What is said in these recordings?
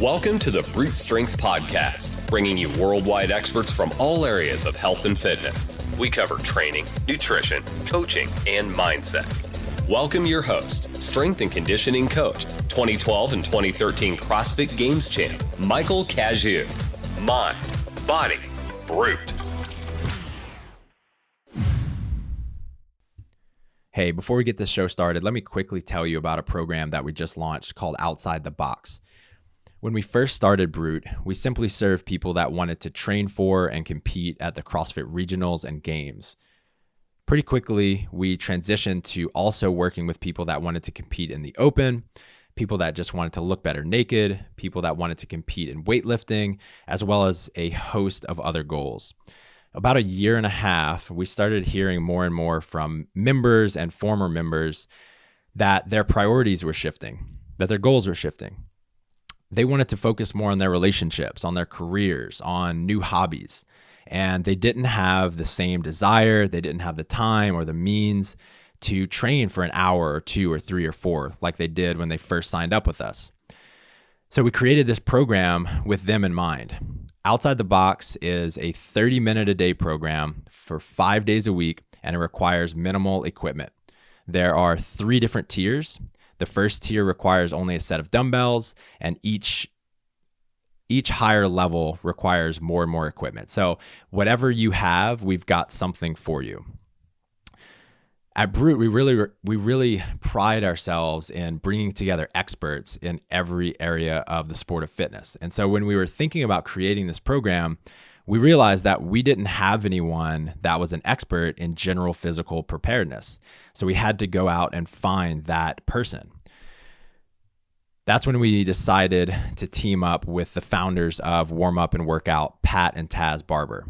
Welcome to the Brute Strength Podcast, bringing you worldwide experts from all areas of health and fitness. We cover training, nutrition, coaching, and mindset. Welcome your host, strength and conditioning coach, 2012 and 2013 CrossFit Games champ, Michael Cazayoux. Mind, body, brute. Hey, before we get this show started, let me quickly tell you about a program that we just launched called Outside the Box. When we first started Brute, we simply served people that wanted to train for and compete at the CrossFit regionals and games. Pretty quickly, we transitioned to also working with people that wanted to compete in the open, people that just wanted to look better naked, people that wanted to compete in weightlifting, as well as a host of other goals. About a year and a half, we started hearing more and more from members and former members that their priorities were shifting, that their goals were shifting. They wanted to focus more on their relationships, on their careers, on new hobbies. And they didn't have the same desire. They didn't have the time or the means to train for an hour or two or three or four like they did when they first signed up with us. So we created this program with them in mind. Outside the Box is a 30-minute-a-day program for 5 days a week, and it requires minimal equipment. There are 3 different tiers. The first tier requires only a set of dumbbells, and each higher level requires more and more equipment. So whatever you have, we've got something for you. At Brute, we really pride ourselves in bringing together experts in every area of the sport of fitness. And so when we were thinking about creating this program, we realized that we didn't have anyone that was an expert in general physical preparedness. So we had to go out and find that person. That's when we decided to team up with the founders of Warm Up and Workout, Pat and Taz Barber.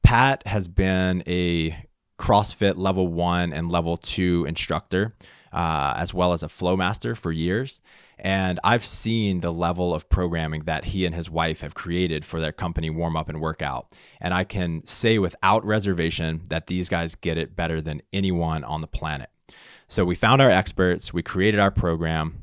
Pat has been a CrossFit level 1 and level 2 instructor, as well as a flow master for years. And I've seen the level of programming that he and his wife have created for their company, Warm Up and Workout. And I can say without reservation that these guys get it better than anyone on the planet. So we found our experts, we created our program,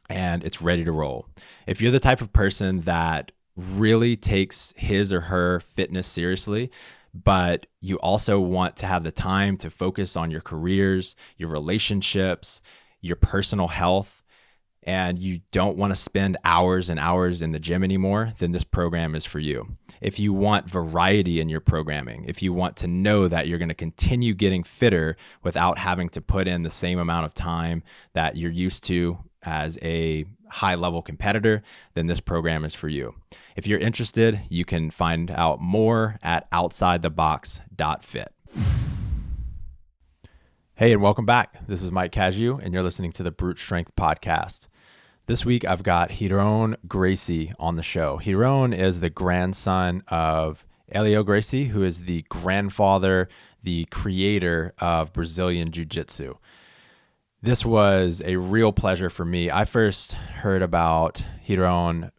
and it's ready to roll. If you're the type of person that really takes his or her fitness seriously, but you also want to have the time to focus on your careers, your relationships, your personal health, and you don't want to spend hours and hours in the gym anymore, then this program is for you. If you want variety in your programming, if you want to know that you're going to continue getting fitter without having to put in the same amount of time that you're used to as a high-level competitor, then this program is for you. If you're interested, you can find out more at outsidethebox.fit. Hey, and welcome back. This is Mike Cazayoux, and you're listening to the Brute Strength Podcast. This week, I've got Ryron Gracie on the show. Ryron is the grandson of Hélio Gracie, who is the grandfather, the creator of Brazilian Jiu-Jitsu. This was a real pleasure for me. I first heard about Ryron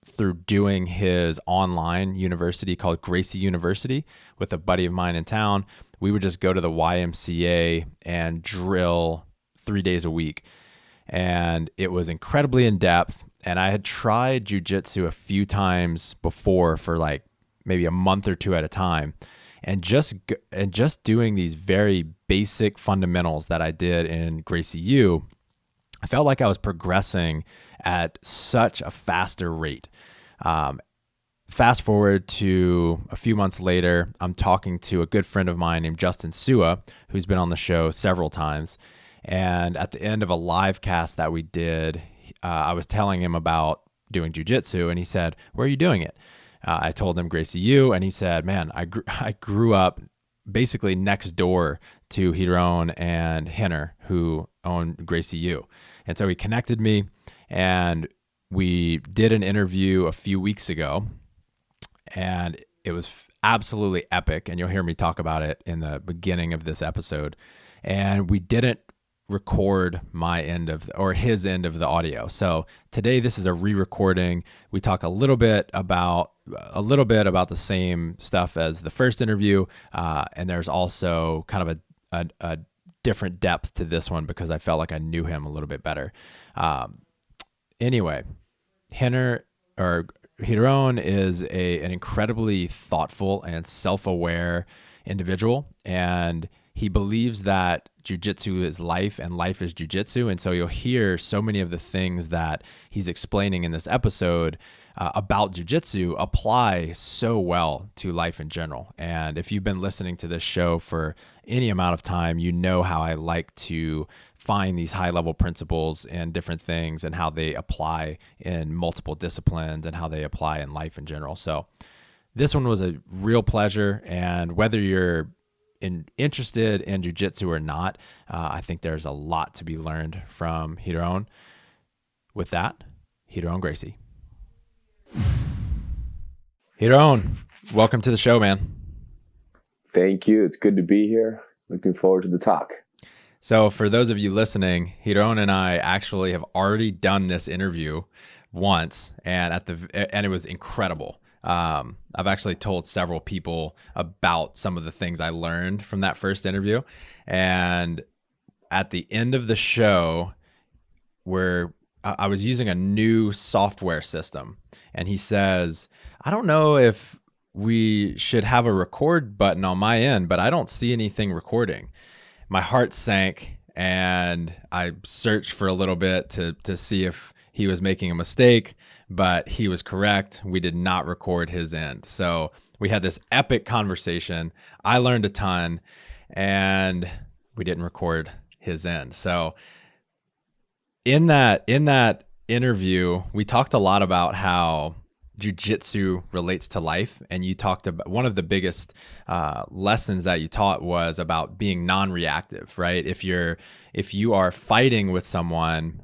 through doing his online university called Gracie University with a buddy of mine in town. We would just go to the YMCA and drill 3 days a week. And it was incredibly in depth. And I had tried jiu-jitsu a few times before for like maybe a month or two at a time. And just doing these very basic fundamentals that I did in Gracie U, I felt like I was progressing at such a faster rate. Fast forward to a few months later, I'm talking to a good friend of mine named Justin Sua, who's been on the show several times. And at the end of a live cast that we did, I was telling him about doing jiu-jitsu, and he said, "Where are you doing it?" I told him Gracie U, and he said, "Man, I grew up basically next door to Ryron and Henner, who own Gracie U." And so he connected me, and we did an interview a few weeks ago, and it was absolutely epic. And you'll hear me talk about it in the beginning of this episode. And we didn't record my end of or his end of the audio. So today this is a re-recording. We talk a little bit about the same stuff as the first interview, and there's also kind of a different depth to this one because I felt like I knew him a little bit better. Anyway, Henner or Ryron is an incredibly thoughtful and self-aware individual, and he believes that jiu-jitsu is life and life is jiu-jitsu. And so you'll hear so many of the things that he's explaining in this episode about jiu-jitsu apply so well to life in general. And if you've been listening to this show for any amount of time, you know how I like to find these high-level principles and different things and how they apply in multiple disciplines and how they apply in life in general. So this one was a real pleasure. And whether you're interested in jiu-jitsu or not, I think there's a lot to be learned from Ryron. With that, Ryron Gracie. Ryron, welcome to the show, man. Thank you. It's good to be here. Looking forward to the talk. So for those of you listening, Ryron and I actually have already done this interview once, and it was incredible. I've actually told several people about some of the things I learned from that first interview. And at the end of the show, where I was using a new software system, and he says, I don't know if we should have a record button on my end, but I don't see anything recording. My heart sank, and I searched for a little bit to see if he was making a mistake, but he was correct. We did not record his end. So we had this epic conversation. I learned a ton, and we didn't record his end. So in that interview, we talked a lot about how jiu-jitsu relates to life. And you talked about one of the biggest lessons that you taught was about being non-reactive, right? If you are fighting with someone,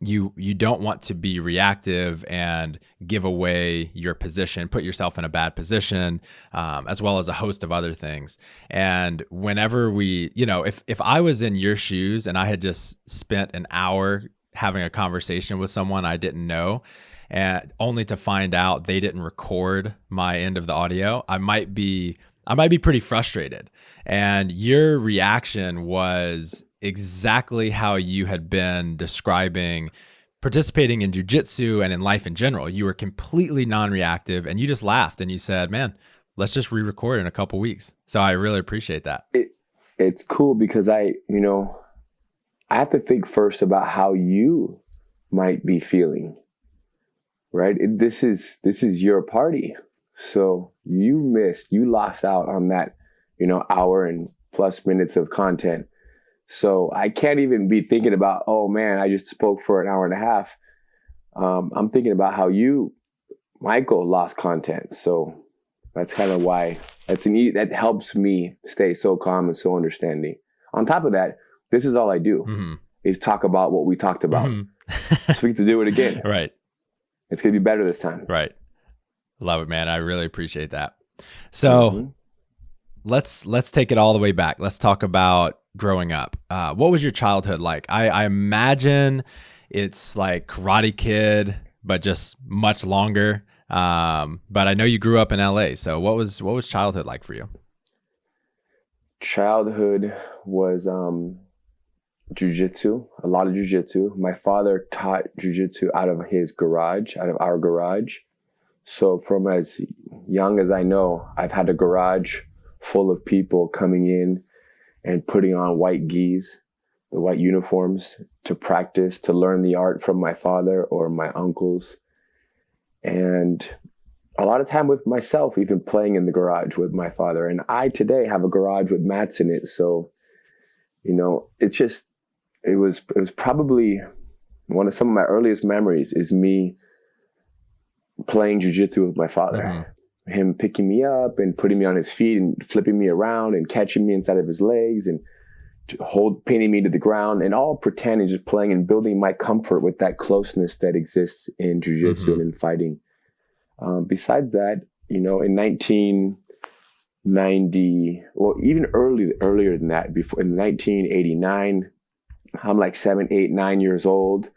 you don't want to be reactive and give away your position, put yourself in a bad position, as well as a host of other things. And whenever if I was in your shoes and I had just spent an hour having a conversation with someone I didn't know, and only to find out they didn't record my end of the audio, I might be pretty frustrated. And your reaction was exactly how you had been describing participating in jiu-jitsu and in life in general. You were completely non-reactive, and you just laughed and you said, man, let's just re-record in a couple weeks. So I really appreciate that. It's cool because I have to think first about how you might be feeling, right? This is your party. So you lost out on that, hour and plus minutes of content. So I can't even be thinking about, oh man, I just spoke for an hour and a half. I'm thinking about how Michael, lost content. So that's kind of why that helps me stay so calm and so understanding. On top of that, this is all I do is talk about what we talked about. So we get to do it again. Right. It's going to be better this time. Right. Love it, man. I really appreciate that. So let's take it all the way back. Let's talk about growing up. What was your childhood like? I imagine it's like Karate Kid, but just much longer. But I know you grew up in LA. So what was childhood like for you? Childhood was jiu-jitsu, a lot of jiu-jitsu. My father taught jiu-jitsu out of our garage. So from as young as I know, I've had a garage full of people coming in and putting on white gis, the white uniforms, to practice, to learn the art from my father or my uncles. And a lot of time with myself, even playing in the garage with my father. And I today have a garage with mats in it. So, it was probably some of my earliest memories is me playing jiu-jitsu with my father. Him picking me up and putting me on his feet and flipping me around and catching me inside of his legs and pinning me to the ground, and all pretending, just playing and building my comfort with that closeness that exists in jiu-jitsu and in fighting. Besides that, in 1990, well, even earlier than that, before in 1989, I'm like 7, 8, 9 years old.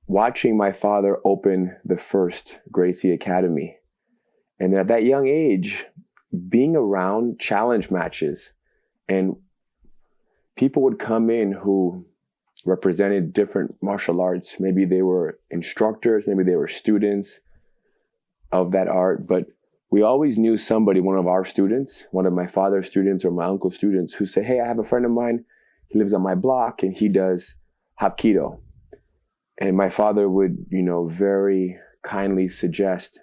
Watching my father open the first Gracie Academy. And at that young age, being around challenge matches, and people would come in who represented different martial arts. Maybe they were instructors, maybe they were students of that art, but we always knew somebody, one of our students, one of my father's students or my uncle's students, who said, hey, I have a friend of mine, he lives on my block and he does Hapkido. And my father would, very kindly suggest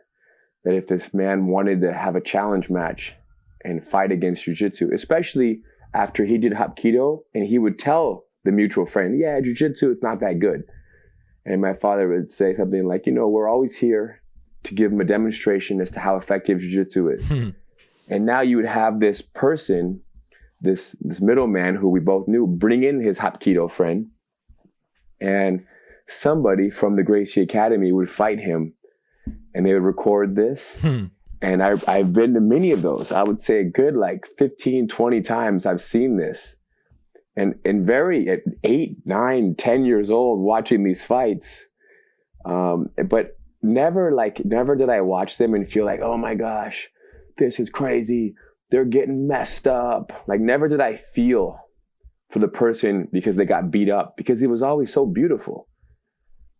that if this man wanted to have a challenge match and fight against Jiu-Jitsu, especially after he did Hapkido, and he would tell the mutual friend, yeah, Jiu-Jitsu, it's not that good. And my father would say something like, we're always here to give him a demonstration as to how effective Jiu-Jitsu is. And now you would have this person, this middleman who we both knew, bring in his Hapkido friend, and somebody from the Gracie Academy would fight him, and they would record this. And I've been to many of those. I would say a good 15, 20 times I've seen this. And at 8, 9, 10 years old watching these fights. But never did I watch them and feel like, oh my gosh, this is crazy. They're getting messed up. Never did I feel for the person because they got beat up, because it was always so beautiful.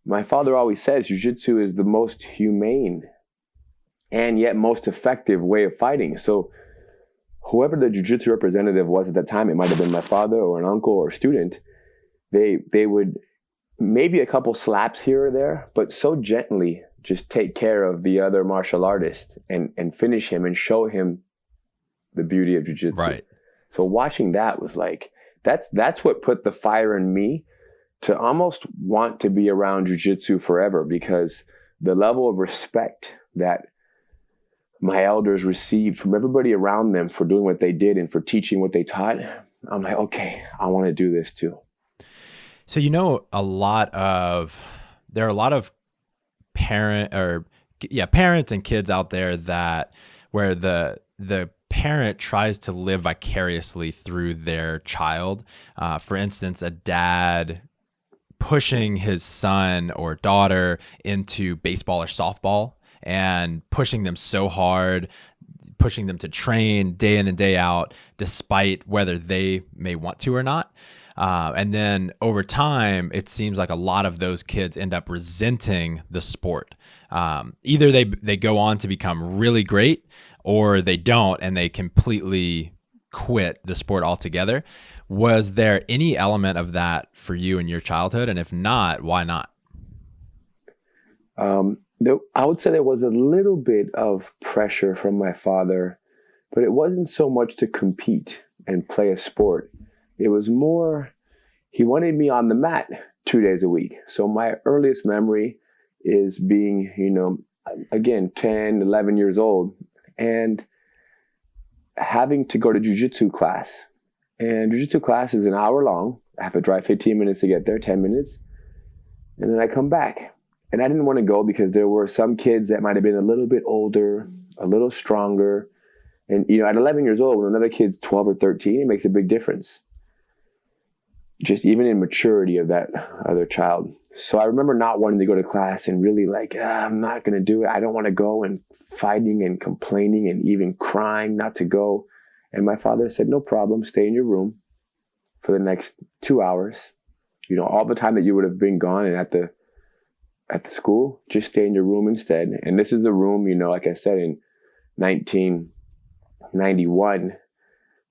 My father always says Jiu-Jitsu is the most humane and yet most effective way of fighting. So whoever the Jiu-Jitsu representative was at that time, it might have been my father or an uncle or a student, they would maybe a couple slaps here or there, but so gently just take care of the other martial artist and finish him and show him the beauty of Jiu-Jitsu. Right. So watching that was that's what put the fire in me to almost want to be around Jiu-Jitsu forever, because the level of respect that my elders received from everybody around them for doing what they did and for teaching what they taught, I'm like, okay, I want to do this too. So, there are a lot of parents and kids out there where the parent tries to live vicariously through their child. For instance, a dad pushing his son or daughter into baseball or softball and pushing them so hard, pushing them to train day in and day out, despite whether they may want to or not. And then over time, it seems like a lot of those kids end up resenting the sport. Either they go on to become really great, or they don't and they completely quit the sport altogether. Was there any element of that for you in your childhood? And if not, why not? I would say there was a little bit of pressure from my father, but it wasn't so much to compete and play a sport. It was more, he wanted me on the mat 2 days a week. So my earliest memory is being, again, 10, 11 years old and having to go to Jiu-Jitsu class. And Jiu-Jitsu class is an hour long. I have to drive 15 minutes to get there, 10 minutes. And then I come back. And I didn't want to go because there were some kids that might have been a little bit older, a little stronger. And, at 11 years old, when another kid's 12 or 13, it makes a big difference. Just even in maturity of that other child. So I remember not wanting to go to class and really I'm not going to do it. I don't want to go, and fighting and complaining and even crying not to go. And my father said, no problem, stay in your room for the next 2 hours. All the time that you would have been gone and at the school, just stay in your room instead. And this is a room, like I said, in 1991,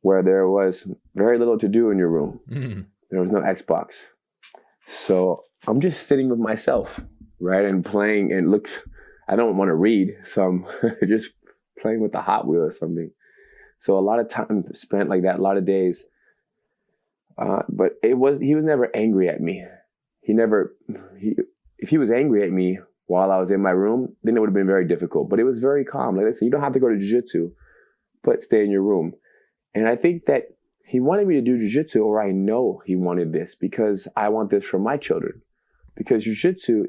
where there was very little to do in your room. Mm-hmm. There was no Xbox. So I'm just sitting with myself, right? And playing and I don't want to read. So I'm just playing with the Hot Wheel or something. So a lot of time spent like that, a lot of days. But he was never angry at me. If he was angry at me while I was in my room, then it would have been very difficult. But it was very calm. Like I said, you don't have to go to Jiu-Jitsu, but stay in your room. And I think that he wanted me to do Jiu-Jitsu, or I know he wanted this because I want this for my children. Because Jiu-Jitsu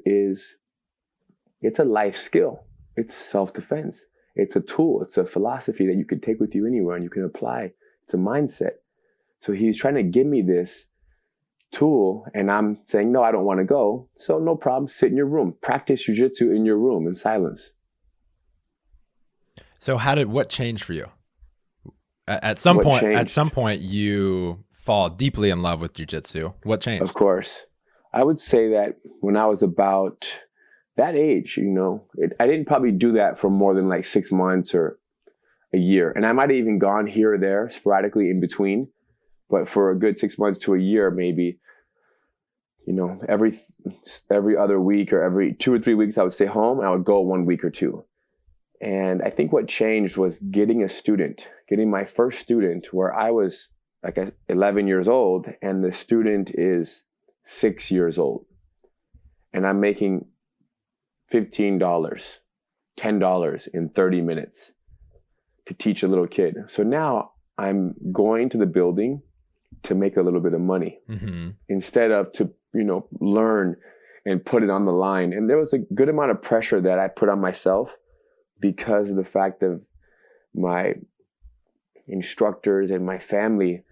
it's a life skill. It's self-defense. It's a tool. It's a philosophy that you can take with you anywhere and you can apply. It's a mindset. So he's trying to give me this tool, and I'm saying, no, I don't want to go. So no problem. Sit in your room. Practice Jiu-Jitsu in your room in silence. So what changed for you? At some point, you fall deeply in love with Jiu-Jitsu. What changed? Of course. I would say that when I was about that age, I didn't probably do that for more than like 6 months or a year. And I might have even gone here or there sporadically in between, but for a good 6 months to a year, maybe, every other week or every 2 or 3 weeks, I would stay home and I would go 1 week or two. And I think what changed was getting my first student, where I was like 11 years old and the student is 6 years old. And I'm making $15, $10 in 30 minutes to teach a little kid. So now I'm going to the building to make a little bit of money instead of to, learn and put it on the line. And there was a good amount of pressure that I put on myself because of the fact of my instructors and my family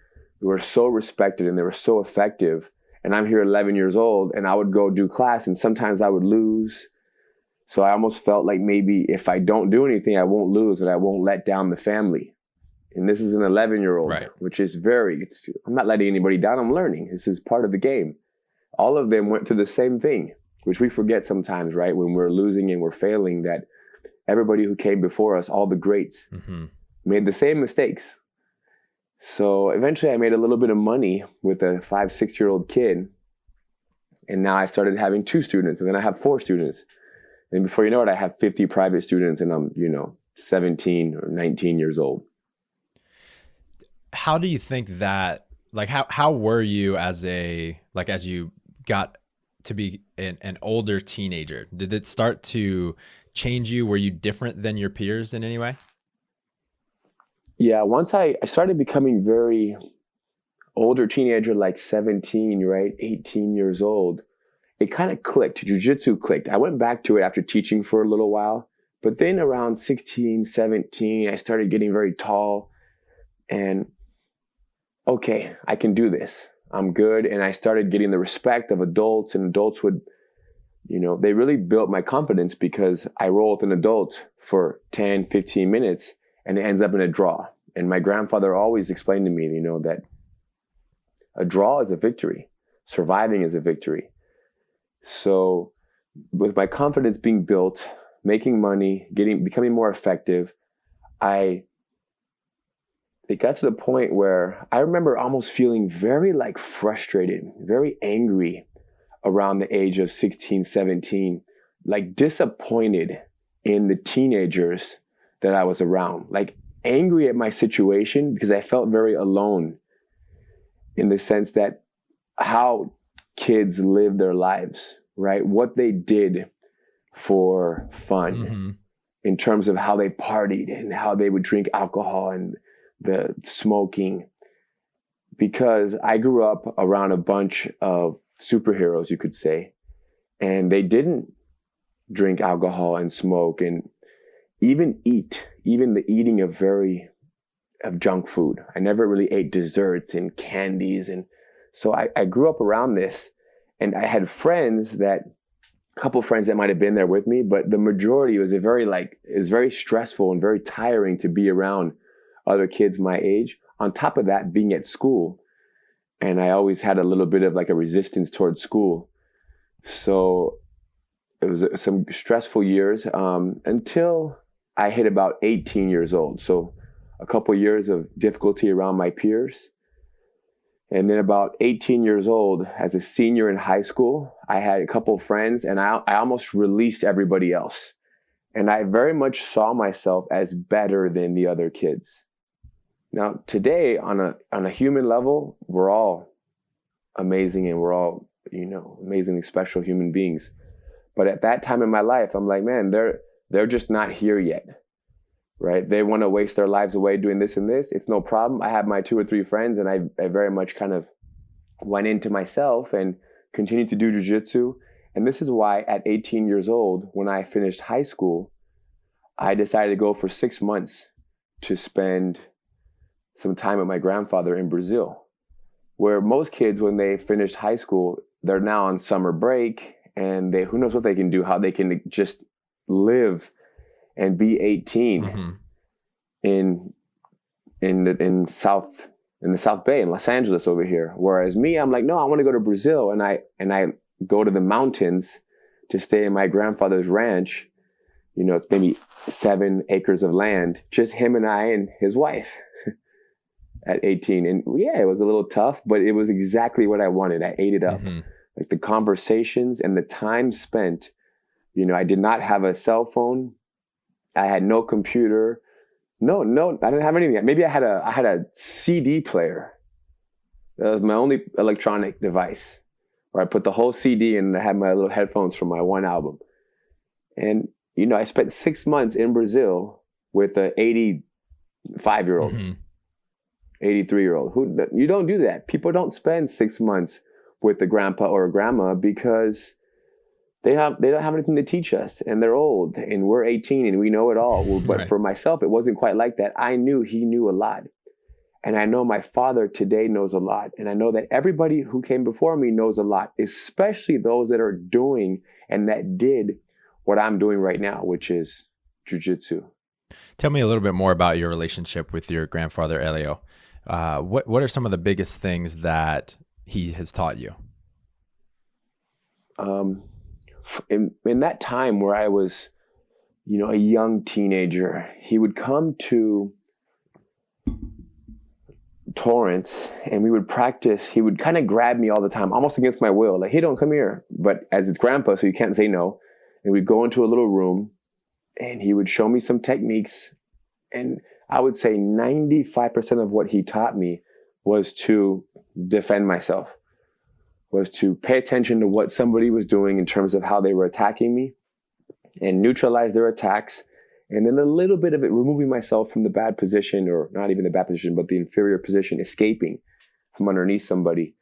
were so respected and they were so effective. And I'm here 11 years old and I would go do class and sometimes I would lose. So I almost felt like maybe if I don't do anything, I won't lose and I won't let down the family. And this is an 11-year-old, right, which is I'm not letting anybody down. I'm learning. This is part of the game. All of them went through the same thing, which we forget sometimes, right? When we're losing and we're failing, that everybody who came before us, all the greats, made the same mistakes. So eventually I made a little bit of money with a 5, 6-year-old kid. And now I started having 2 students and then I have 4 students. And before you know it, I have 50 private students and I'm, 17 or 19 years old. How do you think that, like, how were you as you got to be an older teenager? Did it start to change you? Were you different than your peers in any way? Yeah, once I started becoming very older teenager, like 17, right, 18 years old, it kind of clicked. Jiu-Jitsu clicked. I went back to it after teaching for a little while. But then around 16, 17, I started getting very tall. And, okay, I can do this. I'm good. And I started getting the respect of adults. And adults would, they really built my confidence because I roll with an adult for 10, 15 minutes. And it ends up in a draw. And my grandfather always explained to me, that a draw is a victory. Surviving is a victory. So with my confidence being built, making money, becoming more effective, it got to the point where I remember almost feeling very frustrated, very angry around the age of 16, 17, disappointed in the teenagers that I was around, angry at my situation because I felt very alone in the sense that how kids live their lives, right? What they did for fun in terms of how they partied and how they would drink alcohol and the smoking. Because I grew up around a bunch of superheroes, you could say, and they didn't drink alcohol and smoke and even the eating of junk food. I never really ate desserts and candies. And so I grew up around this and I had a couple friends that might've been there with me, but the majority was it was very stressful and very tiring to be around other kids my age. On top of that, being at school. And I always had a little bit of a resistance towards school. So it was some stressful years until I hit about 18 years old. So a couple years of difficulty around my peers. And then about 18 years old, as a senior in high school, I had a couple of friends and I almost released everybody else. And I very much saw myself as better than the other kids. Now, today, on a human level, we're all amazing and we're all, amazingly special human beings. But at that time in my life, I'm like, man, they're just not here yet, right? They want to waste their lives away doing this and this. It's no problem. I have my 2 or 3 friends and I very much kind of went into myself and continued to do jiu-jitsu. And this is why at 18 years old, when I finished high school, I decided to go for 6 months to spend some time with my grandfather in Brazil, where most kids, when they finish high school, they're now on summer break and who knows what they can do, how they can just live and be 18 in the South Bay in Los Angeles over here. Whereas me, I'm like, no, I want to go to Brazil. And I go to the mountains to stay in my grandfather's ranch. You know, it's maybe 7 acres of land, just him and I and his wife at 18. And yeah, it was a little tough, but it was exactly what I wanted. I ate it up. Like the conversations and the time spent, you know, I did not have a cell phone. I had no computer. No, I didn't have anything. Maybe I had a CD player. That was my only electronic device, where I put the whole CD and I had my little headphones from my one album. And, you know, I spent 6 months in Brazil with an 85-year-old, 83-year-old. You don't do that. People don't spend 6 months with a grandpa or a grandma because they don't have anything to teach us, and they're old, and we're 18 and we know it all. But right. For myself, it wasn't quite like that. I knew he knew a lot. And I know my father today knows a lot. And I know that everybody who came before me knows a lot, especially those that are doing and that did what I'm doing right now, which is Jiu-Jitsu. Tell me a little bit more about your relationship with your grandfather, Hélio. What are some of the biggest things that he has taught you? In that time where I was, you know, a young teenager, he would come to Torrance and we would practice. He would kind of grab me all the time, almost against my will. Like, hey, don't come here. But as his grandpa, so you can't say no. And we'd go into a little room and he would show me some techniques. And I would say 95% of what he taught me was to defend myself, was to pay attention to what somebody was doing in terms of how they were attacking me and neutralize their attacks. And then a little bit of it, removing myself from the bad position, or not even the bad position, but the inferior position, escaping from underneath somebody.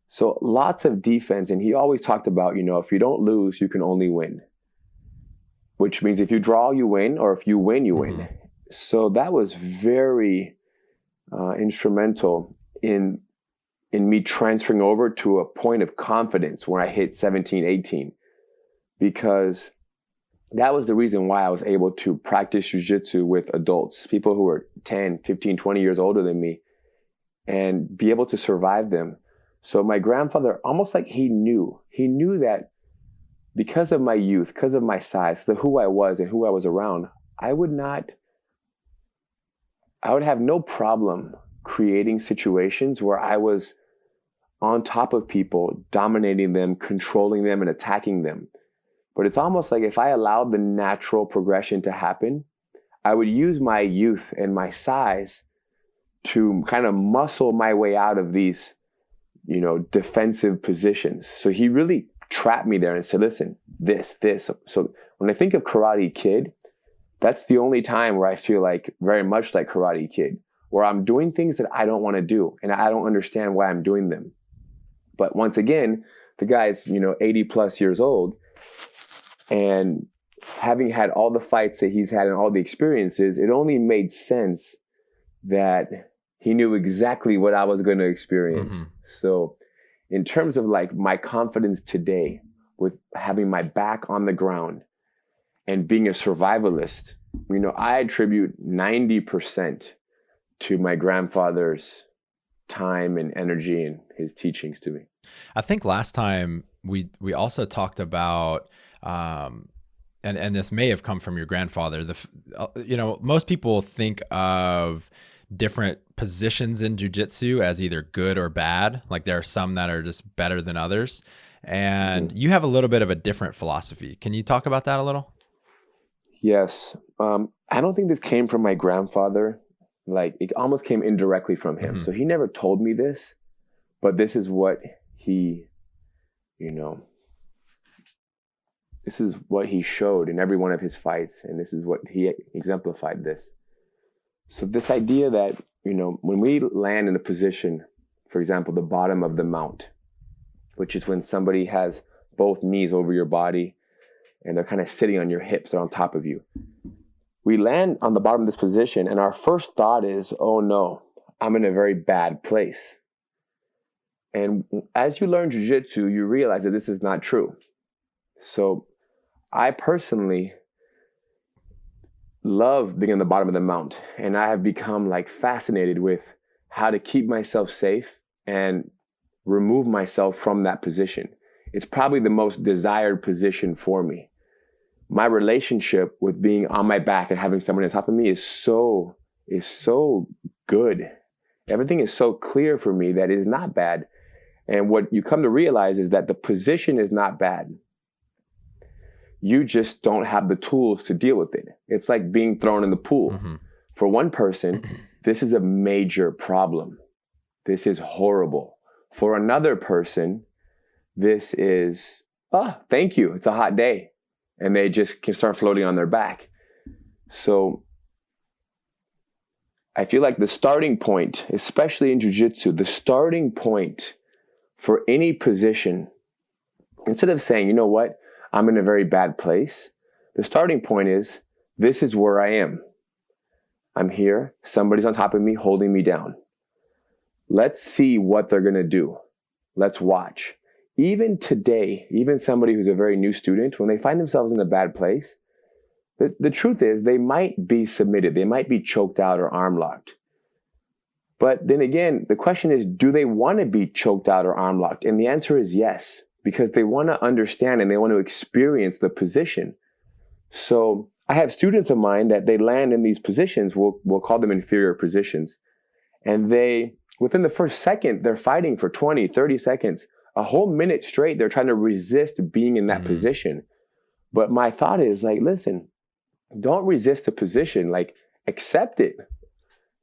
So lots of defense. And he always talked about, you know, if you don't lose, you can only win. Which means if you draw, you win, or if you win, you win. So that was very instrumental in me transferring over to a point of confidence when I hit 17, 18. Because that was the reason why I was able to practice jiu-jitsu with adults, people who were 10, 15, 20 years older than me, and be able to survive them. So my grandfather, almost like he knew that because of my youth, because of my size, who I was and who I was around, I would have no problem creating situations where I was on top of people, dominating them, controlling them, and attacking them. But it's almost like if I allowed the natural progression to happen, I would use my youth and my size to kind of muscle my way out of these, you know, defensive positions. So he really trapped me there and said, listen, this. So when I think of Karate Kid, that's the only time where I feel like very much like Karate Kid, where I'm doing things that I don't want to do and I don't understand why I'm doing them. But once again, the guy's, you know, 80 plus years old, and having had all the fights that he's had and all the experiences, it only made sense that he knew exactly what I was going to experience. So in terms of like my confidence today with having my back on the ground and being a survivalist, you know, I attribute 90% to my grandfather's time and energy and his teachings to me. I think last time we also talked about, and this may have come from your grandfather, you know, most people think of different positions in jiu-jitsu as either good or bad. Like there are some that are just better than others. And you have a little bit of a different philosophy. Can you talk about that a little? Yes. I don't think this came from my grandfather. Like it almost came indirectly from him. So he never told me this, but this is what he, you know, this is what he showed in every one of his fights. And this is what he exemplified this. So this idea that, you know, when we land in a position, for example, the bottom of the mount, which is when somebody has both knees over your body and they're kind of sitting on your hips, they're on top of you. We land on the bottom of this position and our first thought is, oh no, I'm in a very bad place. And as you learn jiu-jitsu, you realize that this is not true. So I personally love being on the bottom of the mount, and I have become like fascinated with how to keep myself safe and remove myself from that position. it's probably the most desired position for me. My relationship with being on my back and having someone on top of me is so good. Everything is so clear for me that it is not bad. And what you come to realize is that the position is not bad. You just don't have the tools to deal with it. It's like being thrown in the pool. Mm-hmm. For one person, this is a major problem. This is horrible. For another person, this is, thank you, it's a hot day. And they just can start floating on their back. So I feel like the starting point, especially in jiu-jitsu, the starting point for any position, instead of saying, you know what, I'm in a very bad place, the starting point is, this is where I am. I'm here, somebody's on top of me, holding me down. Let's see what they're gonna do. Let's watch. Even today, even somebody who's a very new student, when they find themselves in a bad place, the truth is they might be submitted. They might be choked out or arm locked. But then again, the question is, do they want to be choked out or arm locked? And the answer is yes, because they want to understand and they want to experience the position. So I have students of mine that they land in these positions, we'll call them inferior positions. And they, within the first second, they're fighting for 20, 30 seconds. A whole minute straight, they're trying to resist being in that position. But my thought is like, listen, don't resist the position, like accept it,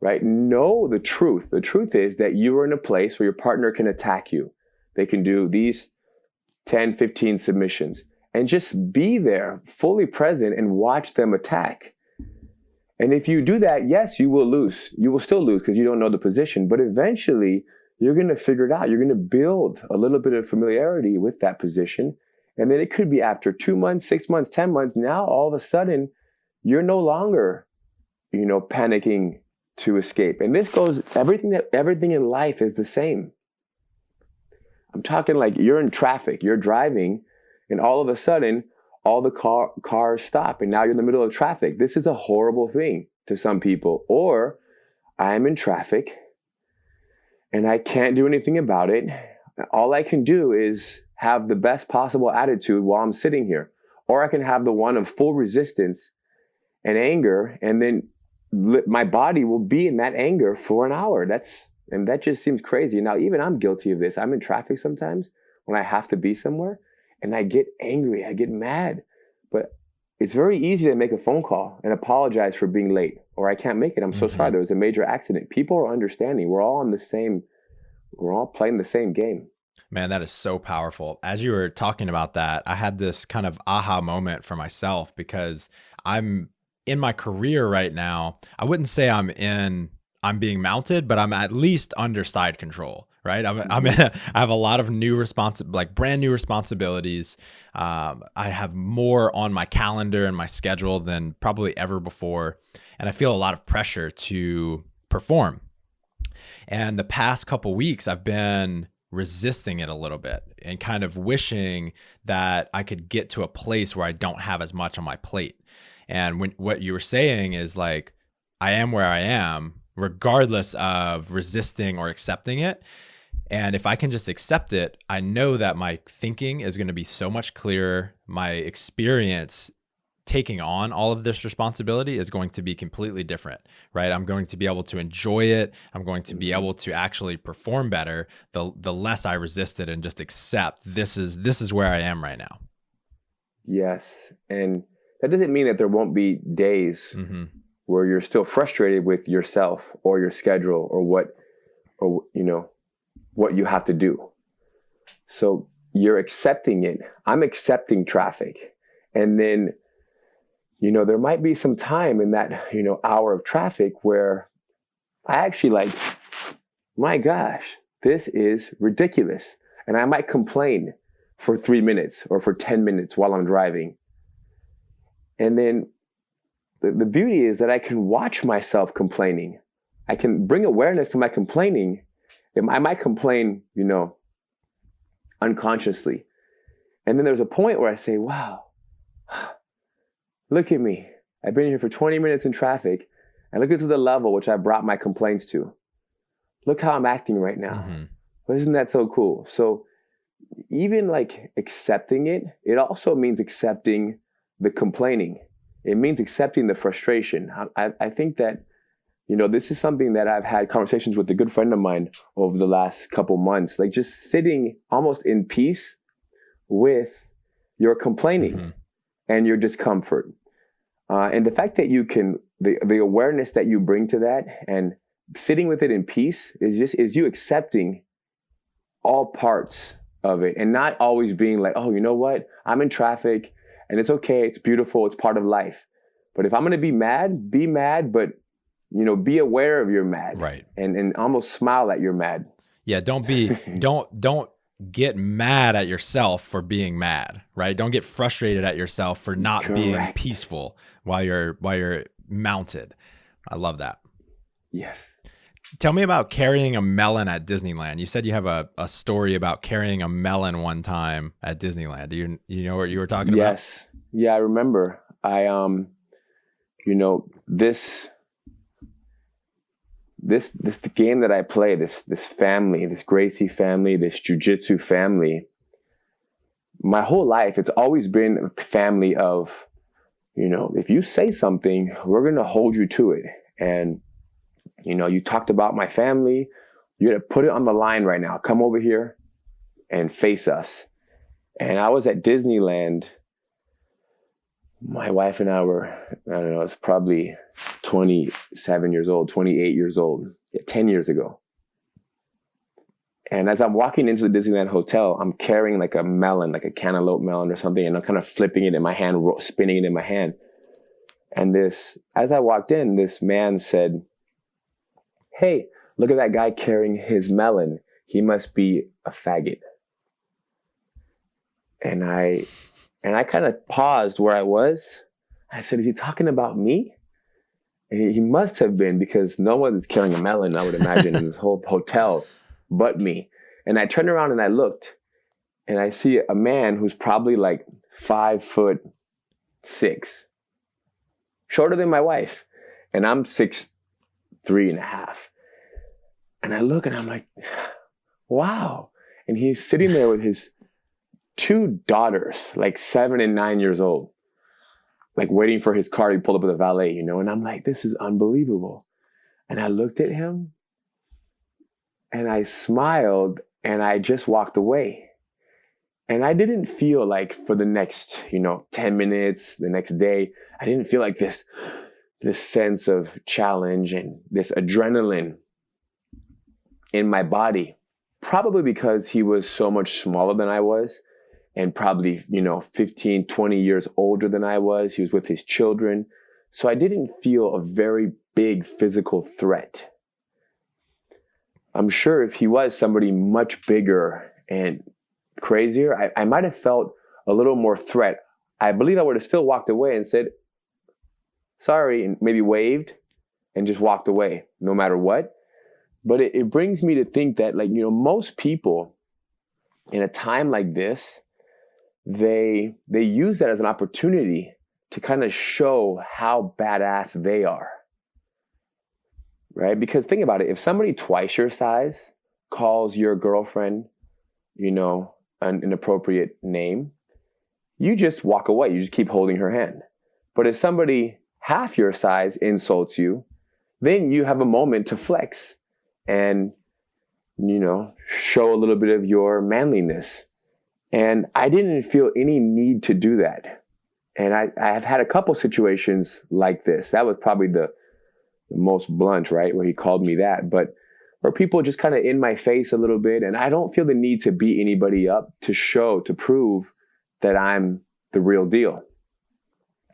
right? Know the truth. The truth is that you are in a place where your partner can attack you. They can do these 10, 15 submissions and just be there fully present and watch them attack. And if you do that, yes, you will lose. You will still lose because you don't know the position, but eventually you're going to figure it out. You're going to build a little bit of familiarity with that position. And then it could be after 2 months, 6 months, 10 months. Now, all of a sudden, you're no longer, panicking to escape. And this goes, everything in life is the same. I'm talking like you're in traffic, you're driving, and all of a sudden, all the cars stop. And now you're in the middle of traffic. This is a horrible thing to some people. Or I'm in traffic and I can't do anything about it. All I can do is have the best possible attitude while I'm sitting here. Or I can have the one of full resistance and anger, and then my body will be in that anger for an hour. And that just seems crazy. Now, even I'm guilty of this. I'm in traffic sometimes when I have to be somewhere, and I get angry, I get mad. But it's very easy to make a phone call and apologize for being late, or I can't make it. I'm so sorry. There was a major accident. People are understanding. We're all playing the same game. Man, that is so powerful. As you were talking about that, I had this kind of aha moment for myself, because I'm in my career right now. I wouldn't say I'm being mounted, but I'm at least under side control, right? I have a lot of brand new responsibilities. I have more on my calendar and my schedule than probably ever before. And I feel a lot of pressure to perform. And the past couple weeks, I've been resisting it a little bit and kind of wishing that I could get to a place where I don't have as much on my plate. And what you were saying is like, I am where I am, regardless of resisting or accepting it. And if I can just accept it, I know that my thinking is going to be so much clearer. My experience taking on all of this responsibility is going to be completely different, right? I'm going to be able to enjoy it. I'm going to be able to actually perform better the less I resist it and just accept this is where I am right now. Yes. And that doesn't mean that there won't be days where you're still frustrated with yourself or your schedule or what you have to do. So you're accepting it. I'm accepting traffic. And then, there might be some time in that, hour of traffic where I actually my gosh, this is ridiculous. And I might complain for 3 minutes or for 10 minutes while I'm driving. And then the beauty is that I can watch myself complaining. I can bring awareness to my complaining. I might complain, unconsciously. And then there's a point where I say, wow, look at me. I've been here for 20 minutes in traffic, and look at the level which I brought my complaints to. Look how I'm acting right now. Well, isn't that so cool? So even like accepting it, it also means accepting the complaining. It means accepting the frustration. I think that, this is something that I've had conversations with a good friend of mine over the last couple months, like just sitting almost in peace with your complaining and your discomfort. And the fact that you can, the awareness that you bring to that and sitting with it in peace is you accepting all parts of it and not always being like, oh, you know what? I'm in traffic and it's okay. It's beautiful. It's part of life. But if I'm going to be mad, but be aware of your mad, right? And almost smile at your mad. Yeah. Don't get mad at yourself for being mad, right? Don't get frustrated at yourself for not Correct. Being peaceful while you're mounted. I love that. Yes. Tell me about carrying a melon at Disneyland. You said you have a story about carrying a melon one time at Disneyland. Do you know what you were talking about? Yes. Yeah, I remember. This the game that I play, this family, this Gracie family, this Jiu-Jitsu family, my whole life, it's always been a family of, if you say something, we're going to hold you to it. And, you talked about my family, you're going to put it on the line right now. Come over here and face us. And I was at Disneyland. My wife and I were, I don't know, it's probably 27 years old, 28 years old, 10 years ago. And as I'm walking into the Disneyland hotel, I'm carrying like a melon, like a cantaloupe melon or something, and I'm kind of flipping it in my hand, spinning it in my hand. And as I walked in, this man said, "Hey, look at that guy carrying his melon. He must be a faggot." And I kind of paused where I was. I said, "Is he talking about me?" And he must have been, because no one is carrying a melon, I would imagine, in this whole hotel but me. And I turned around and I looked, and I see a man who's probably like 5'6", shorter than my wife. And I'm 6'3.5". And I look and I'm like, wow. And he's sitting there with his 2 daughters, like 7 and 9 years old, like waiting for his car to be pulled up with a valet, and I'm like, this is unbelievable. And I looked at him and I smiled and I just walked away. And I didn't feel like for the next, 10 minutes, the next day, I didn't feel like this sense of challenge and this adrenaline in my body, probably because he was so much smaller than I was. And probably, 15, 20 years older than I was. He was with his children. So I didn't feel a very big physical threat. I'm sure if he was somebody much bigger and crazier, I might have felt a little more threat. I believe I would have still walked away and said, sorry, and maybe waved and just walked away no matter what. But it brings me to think that, most people in a time like this, they use that as an opportunity to kind of show how badass they are, right? Because think about it. If somebody twice your size calls your girlfriend, an inappropriate name, you just walk away. You just keep holding her hand. But if somebody half your size insults you, then you have a moment to flex and, show a little bit of your manliness. And I didn't feel any need to do that. And I have had a couple situations like this. That was probably the most blunt, right? Where he called me that. But where people just kind of in my face a little bit. And I don't feel the need to beat anybody up to prove that I'm the real deal.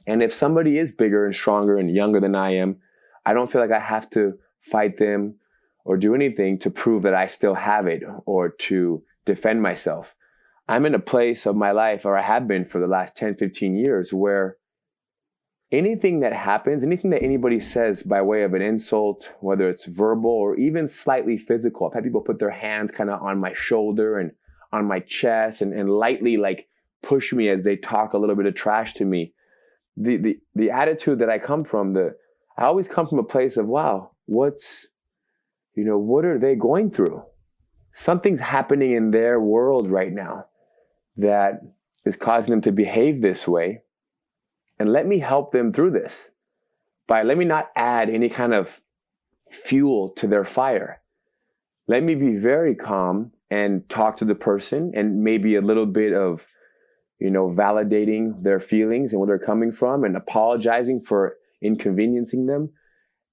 And if somebody is bigger and stronger and younger than I am, I don't feel like I have to fight them or do anything to prove that I still have it or to defend myself. I'm in a place of my life, or I have been for the last 10, 15 years, where anything that happens, anything that anybody says by way of an insult, whether it's verbal or even slightly physical, I've had people put their hands kind of on my shoulder and on my chest and lightly like push me as they talk a little bit of trash to me. The attitude that I come from, I always come from a place of, wow, what are they going through? something's happening in their world right now that is causing them to behave this way. And let me help them through this. Let me not add any kind of fuel to their fire. Let me be very calm and talk to the person, and maybe a little bit of, validating their feelings and where they're coming from, and apologizing for inconveniencing them.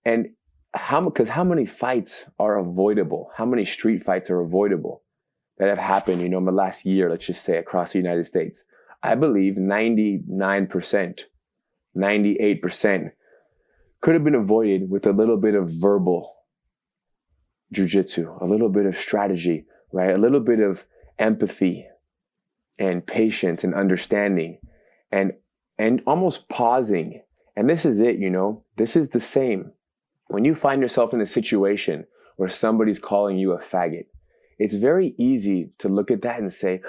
And because how many fights are avoidable? How many street fights are avoidable that have happened, in the last year, let's just say, across the United States? I believe 99%, 98% could have been avoided with a little bit of verbal jiu-jitsu, a little bit of strategy, right? A little bit of empathy and patience and understanding and almost pausing. And this is it, this is the same. When you find yourself in a situation where somebody's calling you a faggot, it's very easy to look at that and say,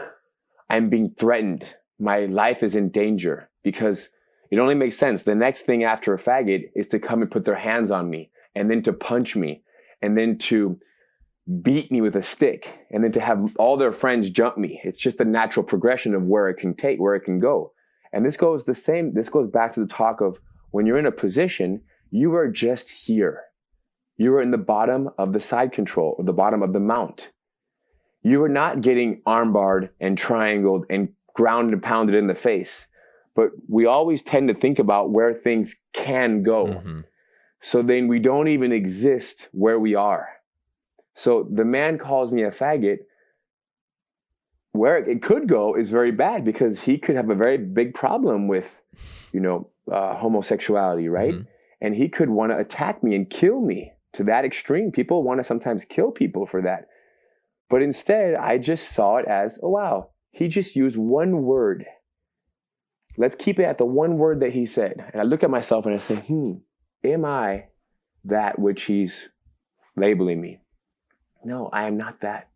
I'm being threatened. My life is in danger, because it only makes sense. The next thing after a faggot is to come and put their hands on me, and then to punch me, and then to beat me with a stick, and then to have all their friends jump me. It's just a natural progression of where it can go. And this goes back to the talk of when you're in a position, you are just here. You are in the bottom of the side control, or the bottom of the mount. You are not getting armbarred and triangled and ground and pounded in the face. But we always tend to think about where things can go. Mm-hmm. So then we don't even exist where we are. So the man calls me a faggot. Where it could go is very bad, because he could have a very big problem with, homosexuality, right? Mm-hmm. And he could want to attack me and kill me to that extreme. People want to sometimes kill people for that. But instead, I just saw it as, oh, wow, he just used one word. Let's keep it at the one word that he said. And I look at myself and I say, am I that which he's labeling me? No, I am not that.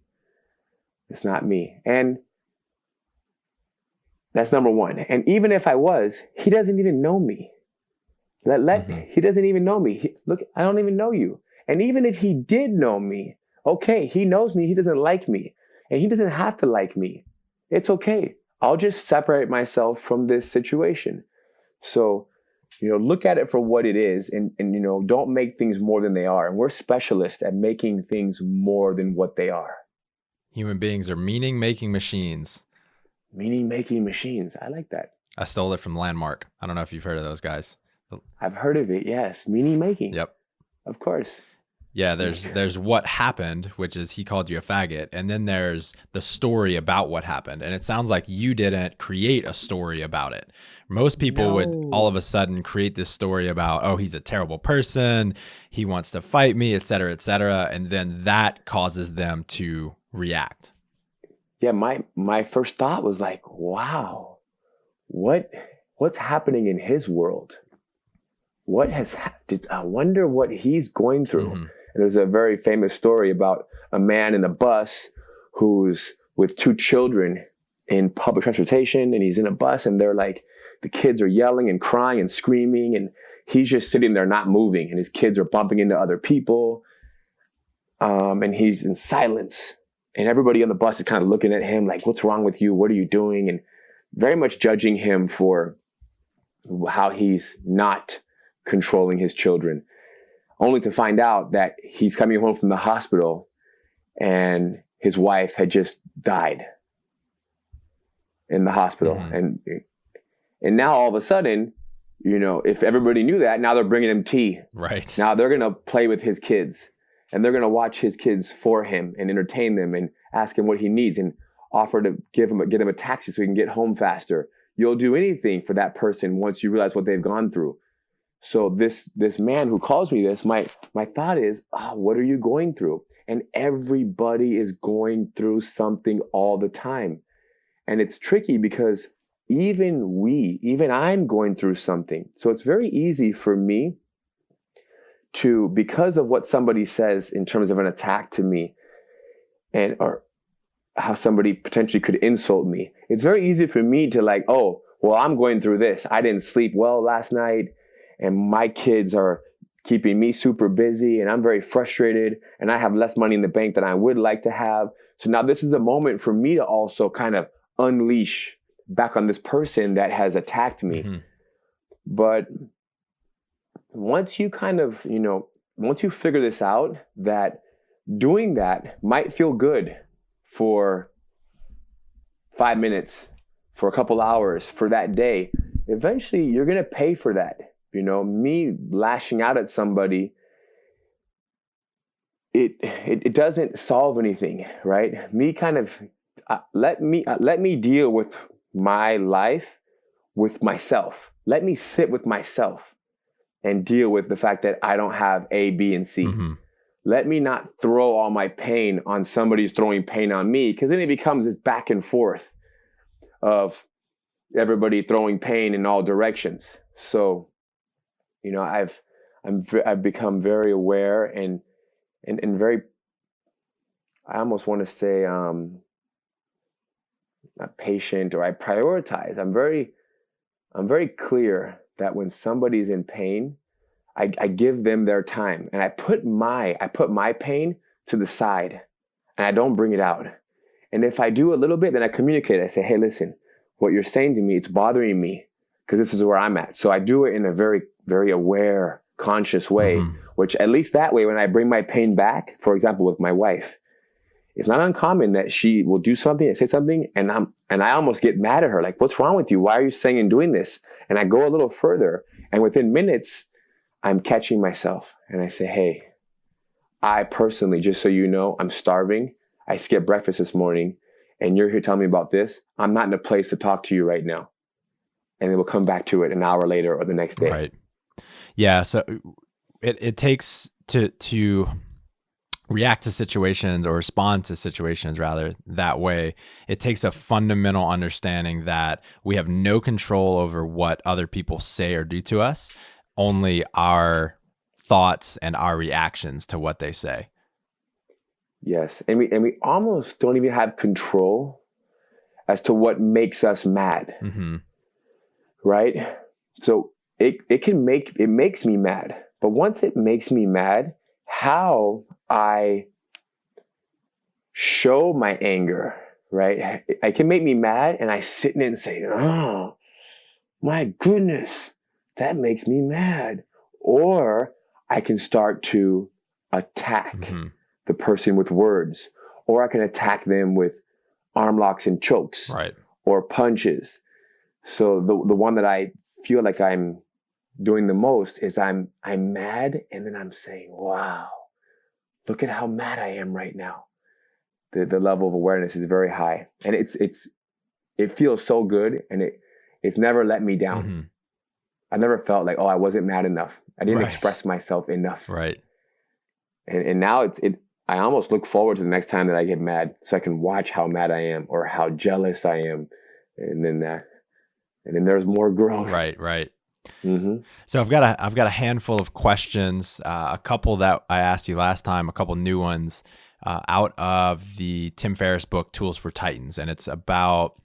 It's not me. And that's number one. And even if I was, he doesn't even know me. He doesn't even know me. Look, I don't even know you. And even if he did know me, okay, he knows me. He doesn't like me. And he doesn't have to like me. It's okay. I'll just separate myself from this situation. So, look at it for what it is, and don't make things more than they are. And we're specialists at making things more than what they are. Human beings are meaning-making machines. Meaning-making machines. I like that. I stole it from Landmark. I don't know if you've heard of those guys. I've heard of it, yes. Meaning-making. Yep. Of course. Yeah, there's what happened, which is he called you a faggot, and then there's the story about what happened. And it sounds like you didn't create a story about it. Most people would all of a sudden create this story about, oh, he's a terrible person, he wants to fight me, et cetera, and then that causes them to react. Yeah, my first thought was like, wow, what's happening in his world? What has happened? I wonder what he's going through. Mm-hmm. And there's a very famous story about a man in a bus who's with two children in public transportation, and he's in a bus, and they're like, the kids are yelling and crying and screaming, and he's just sitting there not moving, and his kids are bumping into other people, and he's in silence, and everybody on the bus is kind of looking at him like, what's wrong with you? What are you doing? And very much judging him for how he's not controlling his children, only to find out that he's coming home from the hospital and his wife had just died in the hospital. Mm-hmm. And now all of a sudden, if everybody knew that, now they're bringing him tea. Right. Now they're going to play with his kids, and they're going to watch his kids for him and entertain them and ask him what he needs and offer to get him a taxi so he can get home faster. You'll do anything for that person once you realize what they've gone through. So this man who calls me this, my thought is, what are you going through? And everybody is going through something all the time. And it's tricky because even I'm going through something. So it's very easy for me to, because of what somebody says in terms of an attack to me, or how somebody potentially could insult me, it's very easy for me to like, oh, well, I'm going through this. I didn't sleep well last night, and my kids are keeping me super busy, and I'm very frustrated, and I have less money in the bank than I would like to have. So now this is a moment for me to also kind of unleash back on this person that has attacked me. Mm-hmm. But once you kind of, once you figure this out, that doing that might feel good for 5 minutes, for a couple hours, for that day, eventually you're going to pay for that. Me lashing out at somebody, it doesn't solve anything, right? Me kind of let me deal with my life with myself. Let me sit with myself and deal with the fact that I don't have A, B, and C. Mm-hmm. Let me not throw all my pain on somebody who's throwing pain on me, because then it becomes this back and forth of everybody throwing pain in all directions. So, I've become very aware and very, I almost want to say, not patient, or I prioritize. I'm very clear that when somebody's in pain, I give them their time, and I put my pain to the side, and I don't bring it out. And if I do a little bit, then I communicate. I say, hey, listen, what you're saying to me, it's bothering me because this is where I'm at. So I do it in a very, very aware, conscious way, Mm-hmm. which at least that way, when I bring my pain back, for example, with my wife, it's not uncommon that she will do something and say something, and I almost get mad at her. Like, what's wrong with you? Why are you saying and doing this? And I go a little further, and within minutes, I'm catching myself, and I say, hey, I personally, just so you know, I'm starving. I skipped breakfast this morning, and you're here telling me about this. I'm not in a place to talk to you right now. And then we'll come back to it an hour later or the next day. Right. Yeah. So it takes to react to situations, or respond to situations rather, that way. It takes a fundamental understanding that we have no control over what other people say or do to us, only our thoughts and our reactions to what they say. Yes. And we almost don't even have control as to what makes us mad. Mm-hmm. Right? So it makes me mad. But once it makes me mad, how I show my anger, right? It can make me mad, and I sit in it and say, oh, my goodness, that makes me mad. Or I can start to attack Mm-hmm. the person with words, or I can attack them with arm locks and chokes, Right. or punches. So the one that I feel like I'm doing the most is I'm mad, and then I'm saying, wow, look at how mad I am right now. The level of awareness is very high, and it feels so good, and it's never let me down. Mm-hmm. I never felt like, oh, I wasn't mad enough. I didn't Right. express myself enough. Right. And now I almost look forward to the next time that I get mad, so I can watch how mad I am or how jealous I am, and then there's more growth. Right. Right. Mm-hmm. So I've got a handful of questions, a couple that I asked you last time, a couple new ones out of the Tim Ferriss book, Tools for Titans. And it's about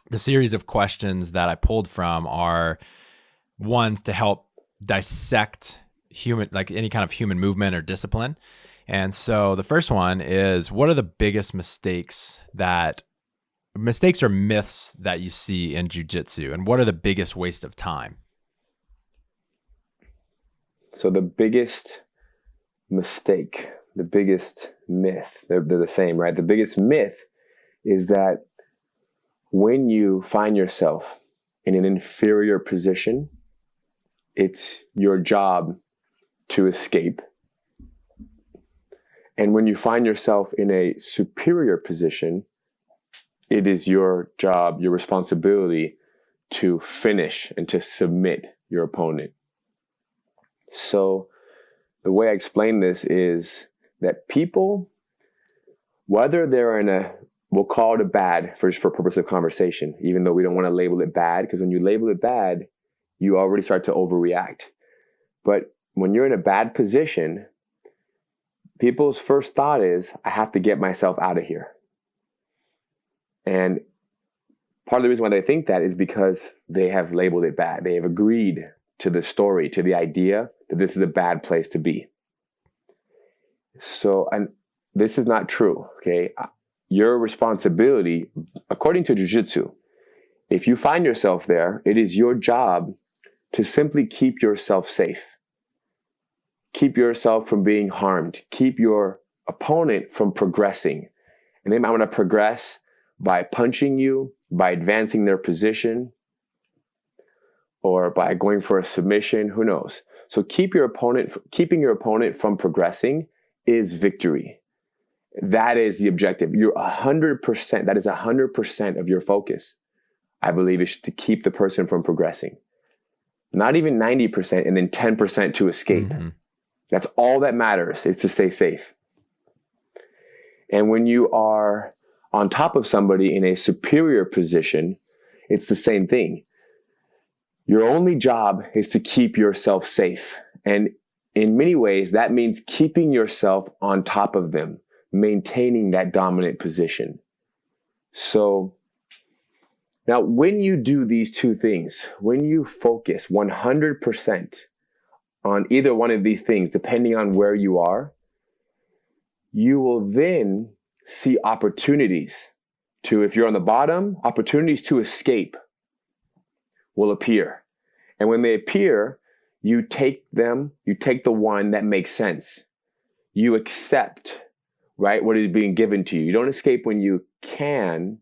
the series of questions that I pulled from are ones to help dissect human, like any kind of human movement or discipline. And so the first one is, what are the biggest mistakes or myths that you see in jiu-jitsu? And what are the biggest waste of time? So the biggest mistake, the biggest myth, they're the same, right? The biggest myth is that when you find yourself in an inferior position, it's your job to escape. And when you find yourself in a superior position, it is your job, your responsibility to finish and to submit your opponent. So the way I explain this is that people, whether they're we'll call it a bad for purpose of conversation, even though we don't want to label it bad, because when you label it bad, you already start to overreact. But when you're in a bad position, people's first thought is, I have to get myself out of here. And part of the reason why they think that is because they have labeled it bad. They have agreed to the story, to the idea that this is a bad place to be. So, and this is not true, okay? your responsibility, according to Jiu-Jitsu, if you find yourself there, it is your job to simply keep yourself safe. Keep yourself from being harmed. Keep your opponent from progressing. And they might want to progress by punching you, by advancing their position, or by going for a submission, who knows? So keeping your opponent from progressing is victory. That is the objective. You're 100%, that is 100% of your focus, I believe, is to keep the person from progressing. Not even 90% and then 10% to escape. Mm-hmm. That's all that matters, is to stay safe. And when you are on top of somebody in a superior position, it's the same thing. Your only job is to keep yourself safe. And in many ways, that means keeping yourself on top of them, maintaining that dominant position. So now when you do these two things, when you focus 100% on either one of these things, depending on where you are, you will then see opportunities to, if you're on the bottom, opportunities to escape will appear. And when they appear, you take the one that makes sense. You accept, right, what is being given to you. You don't escape when you can.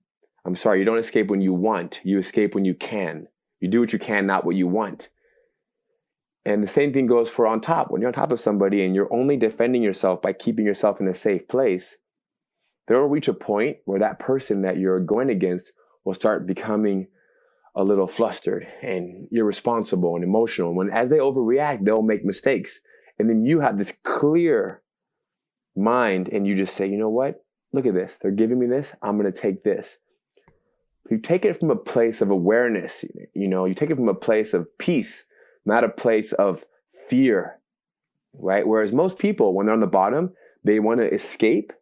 You don't escape when you want. You escape when you can. You do what you can, not what you want. And the same thing goes for on top. When you're on top of somebody and you're only defending yourself by keeping yourself in a safe place, there will reach a point where that person that you're going against will start becoming a little flustered and irresponsible and emotional. When as they overreact, they'll make mistakes. And then you have this clear mind and you just say, you know what? Look at this. They're giving me this. I'm going to take this. You take it from a place of awareness. You take it from a place of peace, not a place of fear, right? Whereas most people, when they're on the bottom, they want to escape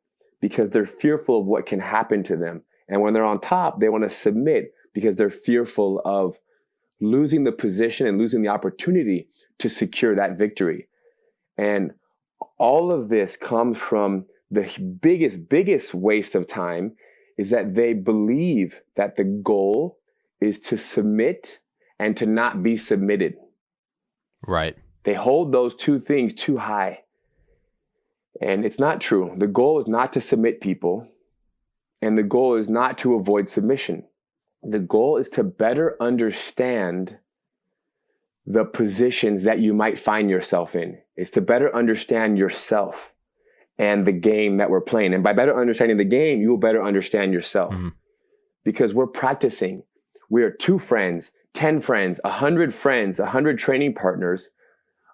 because they're fearful of what can happen to them. And when they're on top, they want to submit because they're fearful of losing the position and losing the opportunity to secure that victory. And all of this comes from the biggest waste of time is that they believe that the goal is to submit and to not be submitted. Right. They hold those two things too high. And it's not true. The goal is not to submit people, and the goal is not to avoid submission. The goal is to better understand the positions that you might find yourself in. It's to better understand yourself and the game that we're playing. And by better understanding the game, you will better understand yourself. Mm-hmm. Because we're practicing. We are 2 friends, 10 friends, 100 friends, 100 training partners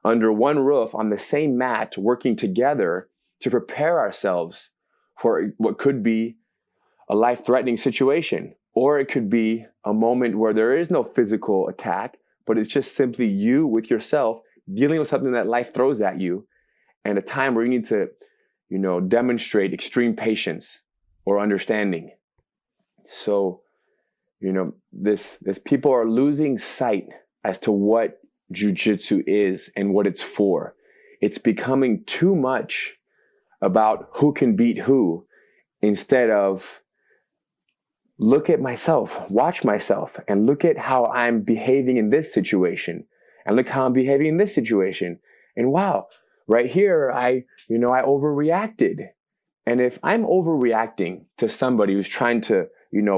under one roof on the same mat, working together to prepare ourselves for what could be a life-threatening situation. Or it could be a moment where there is no physical attack, but it's just simply you with yourself dealing with something that life throws at you, and a time where you need to, demonstrate extreme patience or understanding. So, this people are losing sight as to what Jiu-Jitsu is and what it's for. It's becoming too much about who can beat who instead of look at myself, watch myself, and look at how I'm behaving in this situation, and look how I'm behaving in this situation. And wow, right here, I overreacted. And if I'm overreacting to somebody who's trying to,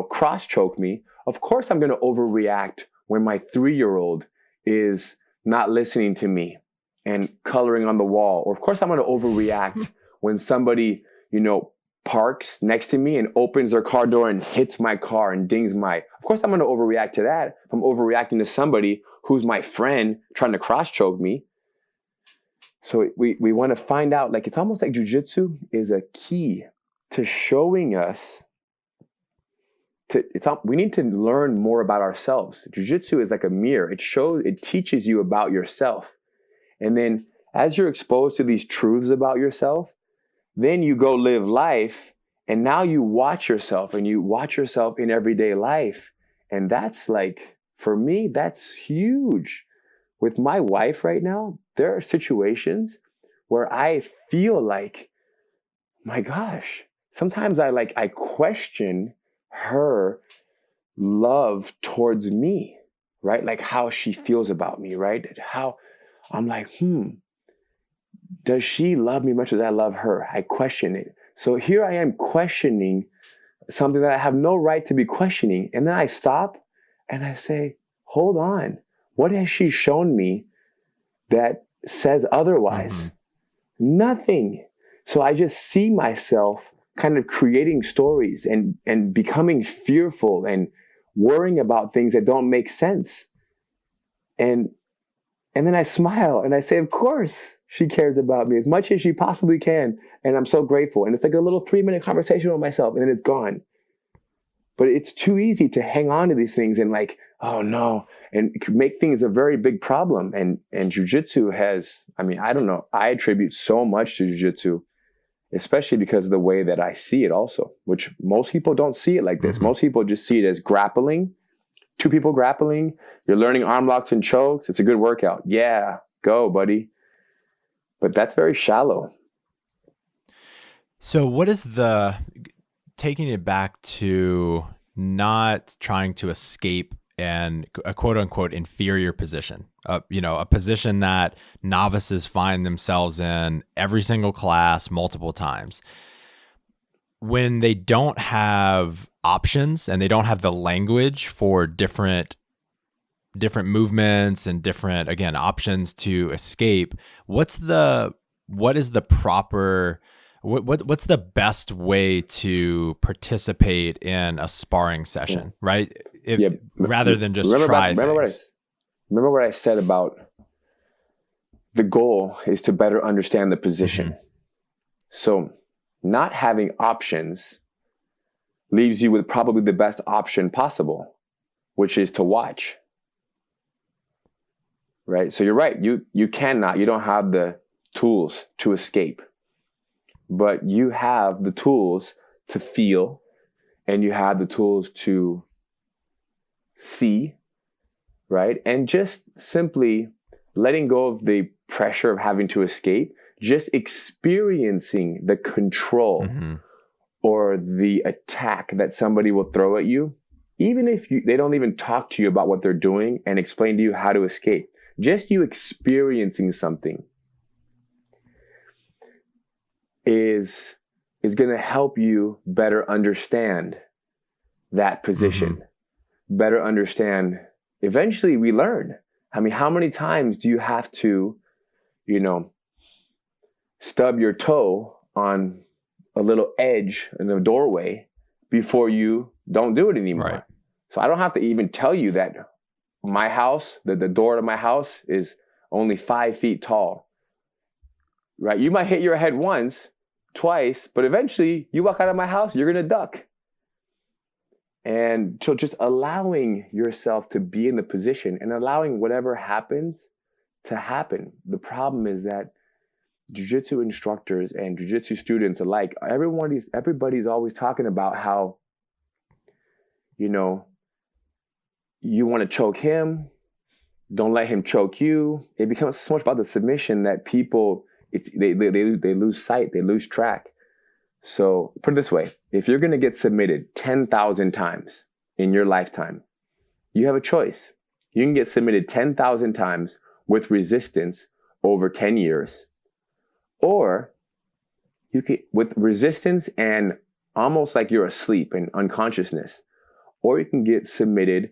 cross choke me, of course I'm going to overreact when my 3-year-old is not listening to me and coloring on the wall. Or of course I'm going to overreact when somebody, parks next to me and opens their car door and hits my car and dings of course I'm going to overreact to that. If I'm overreacting to somebody who's my friend trying to cross choke me. So we want to find out, it's almost like Jiu-Jitsu is a key to showing us we need to learn more about ourselves. Jiu-Jitsu is like a mirror. It teaches you about yourself. And then as you're exposed to these truths about yourself, then you go live life, and now you watch yourself, and you watch yourself in everyday life. And that's for me, that's huge. With my wife right now, there are situations where I feel like, my gosh, sometimes I question her love towards me, right? Like how she feels about me, right? How I'm like, does she love me much as I love her? I question it. So here I am questioning something that I have no right to be questioning. And then I stop and I say, hold on. What has she shown me that says otherwise? Nothing. So I just see myself kind of creating stories and becoming fearful and worrying about things that don't make sense. And then I smile and I say, of course she cares about me as much as she possibly can. And I'm so grateful. And it's like a little 3-minute conversation with myself and then it's gone. But it's too easy to hang on to these things and like, oh no, and make things a very big problem. And Jiu-Jitsu has, I don't know, I attribute so much to Jiu-Jitsu, especially because of the way that I see it also, which most people don't see it like this. Most people just see it as grappling, 2 people grappling. You're learning arm locks and chokes. It's a good workout. Yeah, go, buddy. But that's very shallow. So what is taking it back to not trying to escape and a quote unquote inferior position, a position that novices find themselves in every single class multiple times. When they don't have options and they don't have the language for different movements and different, again, options to escape, what's the best way to participate in a sparring session, right? Rather than just try things. Remember what I said about the goal is to better understand the position. So not having options leaves you with probably the best option possible, which is to watch. Right? So you're right. You don't have the tools to escape. But you have the tools to feel, and you have the tools to see, right? And just simply letting go of the pressure of having to escape, just experiencing the control or the attack that somebody will throw at you, even if they don't even talk to you about what they're doing and explain to you how to escape. Just you experiencing something is going to help you better understand that position, better understand. Eventually we learn. How many times do you have to, stub your toe on a little edge in a doorway before you don't do it anymore? Right. So I don't have to even tell you that my house, the door to my house is only 5 feet tall. Right? You might hit your head once, twice, but eventually you walk out of my house, you're going to duck. And so just allowing yourself to be in the position and allowing whatever happens to happen. The problem is that Jiu-Jitsu instructors and Jiu-Jitsu students alike, everybody's always talking about how, you want to choke him, don't let him choke you. It becomes so much about the submission that people, they lose sight, they lose track. So put it this way, if you're going to get submitted 10,000 times in your lifetime, you have a choice. You can get submitted 10,000 times with resistance over 10 years, or you can, with resistance and almost like you're asleep and unconsciousness, or you can get submitted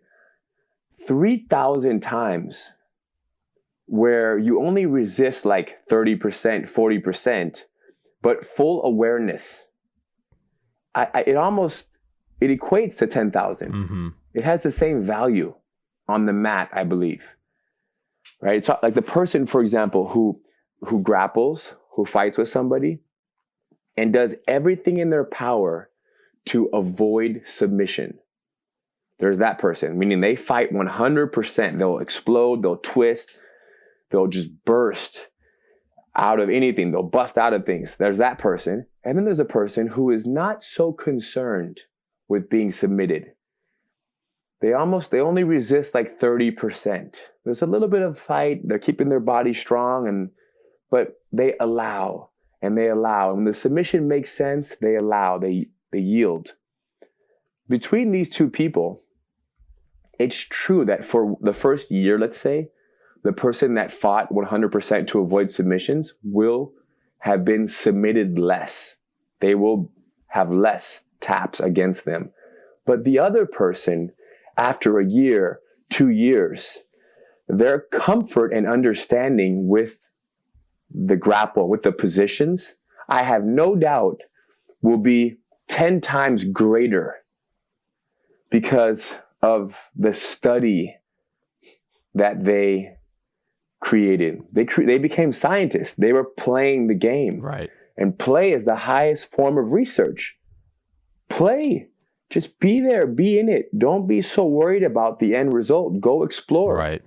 3,000 times where you only resist like 30%, 40%, but full awareness. It equates to 10,000. It has the same value on the mat, I believe. Right? It's like the person, for example, who grapples, who fights with somebody and does everything in their power to avoid submission. There's that person, meaning they fight 100%. They'll explode, they'll twist, they'll just burst out of anything. They'll bust out of things. There's that person. And then there's a person who is not so concerned with being submitted. They only resist like 30%. There's a little bit of fight. They're keeping their body strong, but they allow. and they allow. And when the submission makes sense, they allow, they yield. Between these two people, it's true that for the first year, let's say, the person that fought 100% to avoid submissions will have been submitted less. They will have less taps against them. But the other person, after a year, 2 years, their comfort and understanding with the grapple, with the positions, I have no doubt will be 10 times greater because of the study that they created. They became scientists. They were playing the game. Right. And play is the highest form of research. Play. Just be there, be in it. Don't be so worried about the end result. Go explore. Right.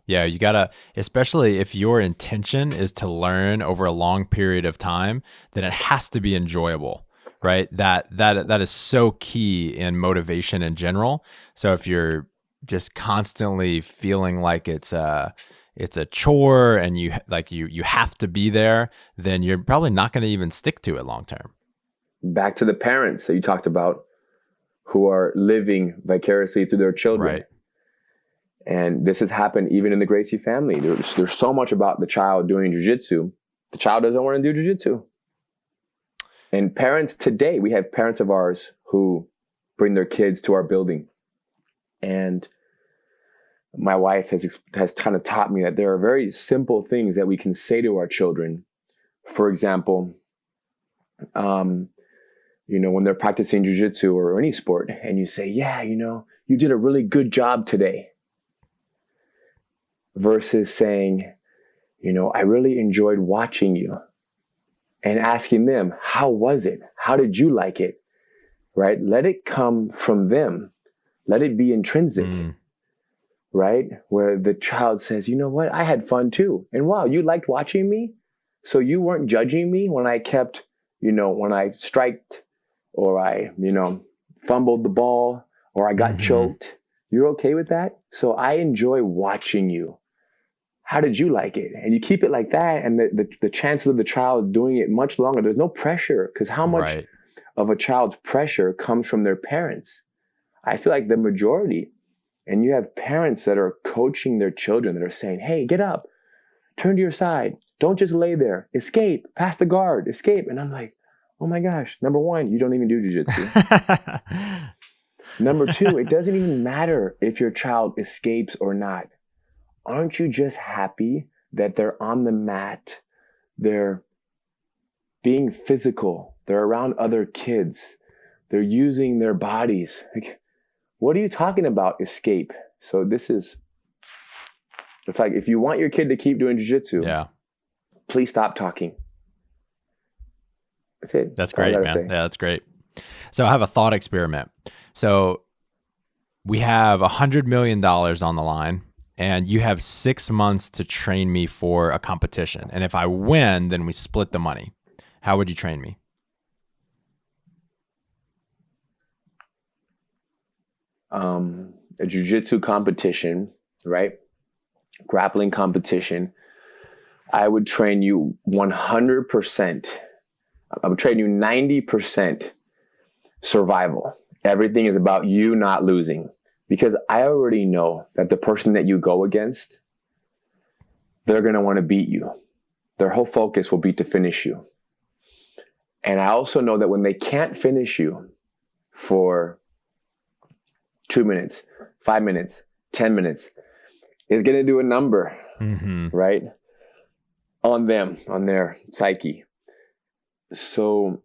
Yeah, you gotta, especially if your intention is to learn over a long period of time, then it has to be enjoyable, right? That is so key in motivation in general. So if you're just constantly feeling like it's a chore and you have to be there, then you're probably not going to even stick to it long term. Back to the parents that you talked about who are living vicariously through their children. Right. And this has happened even in the Gracie family. There's so much about the child doing jiu-jitsu. The child doesn't want to do jiu-jitsu. And parents today, we have parents of ours who bring their kids to our building. And my wife has kind of taught me that there are very simple things that we can say to our children. For example, when they're practicing jiu-jitsu or any sport, and you say, yeah, you did a really good job today. Versus saying, I really enjoyed watching you. And asking them, how was it? How did you like it? Right? Let it come from them. Let it be intrinsic. Right? Where the child says, you know what? I had fun too. And wow, you liked watching me? So you weren't judging me when I kept, when I striked or I, fumbled the ball or I got choked. You're okay with that? So I enjoy watching you. How did you like it? And you keep it like that, and the chances of the child doing it much longer. There's no pressure, because how much of a child's pressure comes from their parents? I feel like the majority. And you have parents that are coaching their children that are saying, hey, get up, turn to your side. Don't just lay there. Escape, pass the guard, escape. And I'm like, oh my gosh, number one, you don't even do jiu-jitsu. Number two, it doesn't even matter if your child escapes or not. Aren't you just happy that they're on the mat? They're being physical. They're around other kids. They're using their bodies. Like, what are you talking about, escape? So it's like, if you want your kid to keep doing jiu-jitsu, please stop talking. That's it. That's great, man. Yeah, that's great. So I have a thought experiment. So we have $100 million on the line, and you have 6 months to train me for a competition. And if I win, then we split the money. How would you train me? A jiu-jitsu competition, right? Grappling competition. I would train you 100%. I would train you 90% survival. Everything is about you not losing. Because I already know that the person that you go against, they're going to want to beat you. Their whole focus will be to finish you. And I also know that when they can't finish you for 2 minutes, 5 minutes, 10 minutes, it's going to do a number, right? On them, on their psyche. So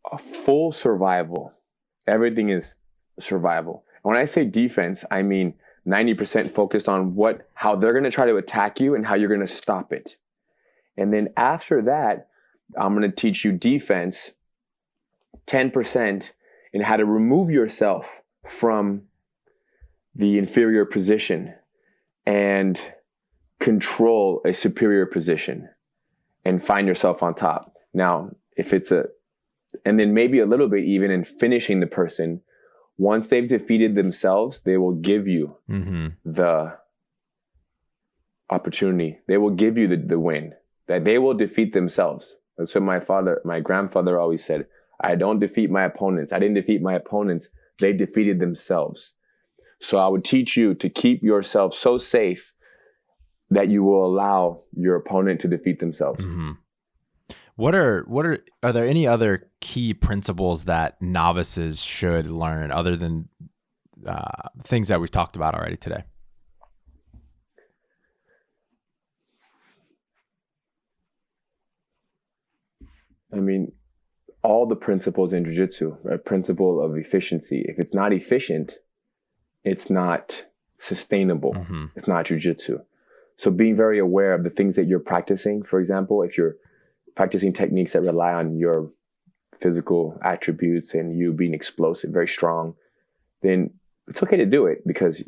a full survival, everything is survival. And when I say defense, I mean 90% focused on how they're going to try to attack you and how you're going to stop it. And then after that, I'm going to teach you defense, 10% in how to remove yourself from the inferior position and control a superior position and find yourself on top. Now, and then maybe a little bit even in finishing the person. Once they've defeated themselves, they will give you the opportunity. They will give you the win. that they will defeat themselves. That's what my grandfather always said. I don't defeat my opponents. I didn't defeat my opponents. They defeated themselves. So I would teach you to keep yourself so safe that you will allow your opponent to defeat themselves. Mm-hmm. Are there any other key principles that novices should learn other than things that we've talked about already today? I mean, all the principles in jiu-jitsu, a principle of efficiency. If it's not efficient, it's not sustainable. Mm-hmm. It's not jiu-jitsu. So being very aware of the things that you're practicing, for example, if you're practicing techniques that rely on your physical attributes and you being explosive, very strong, then it's okay to do it because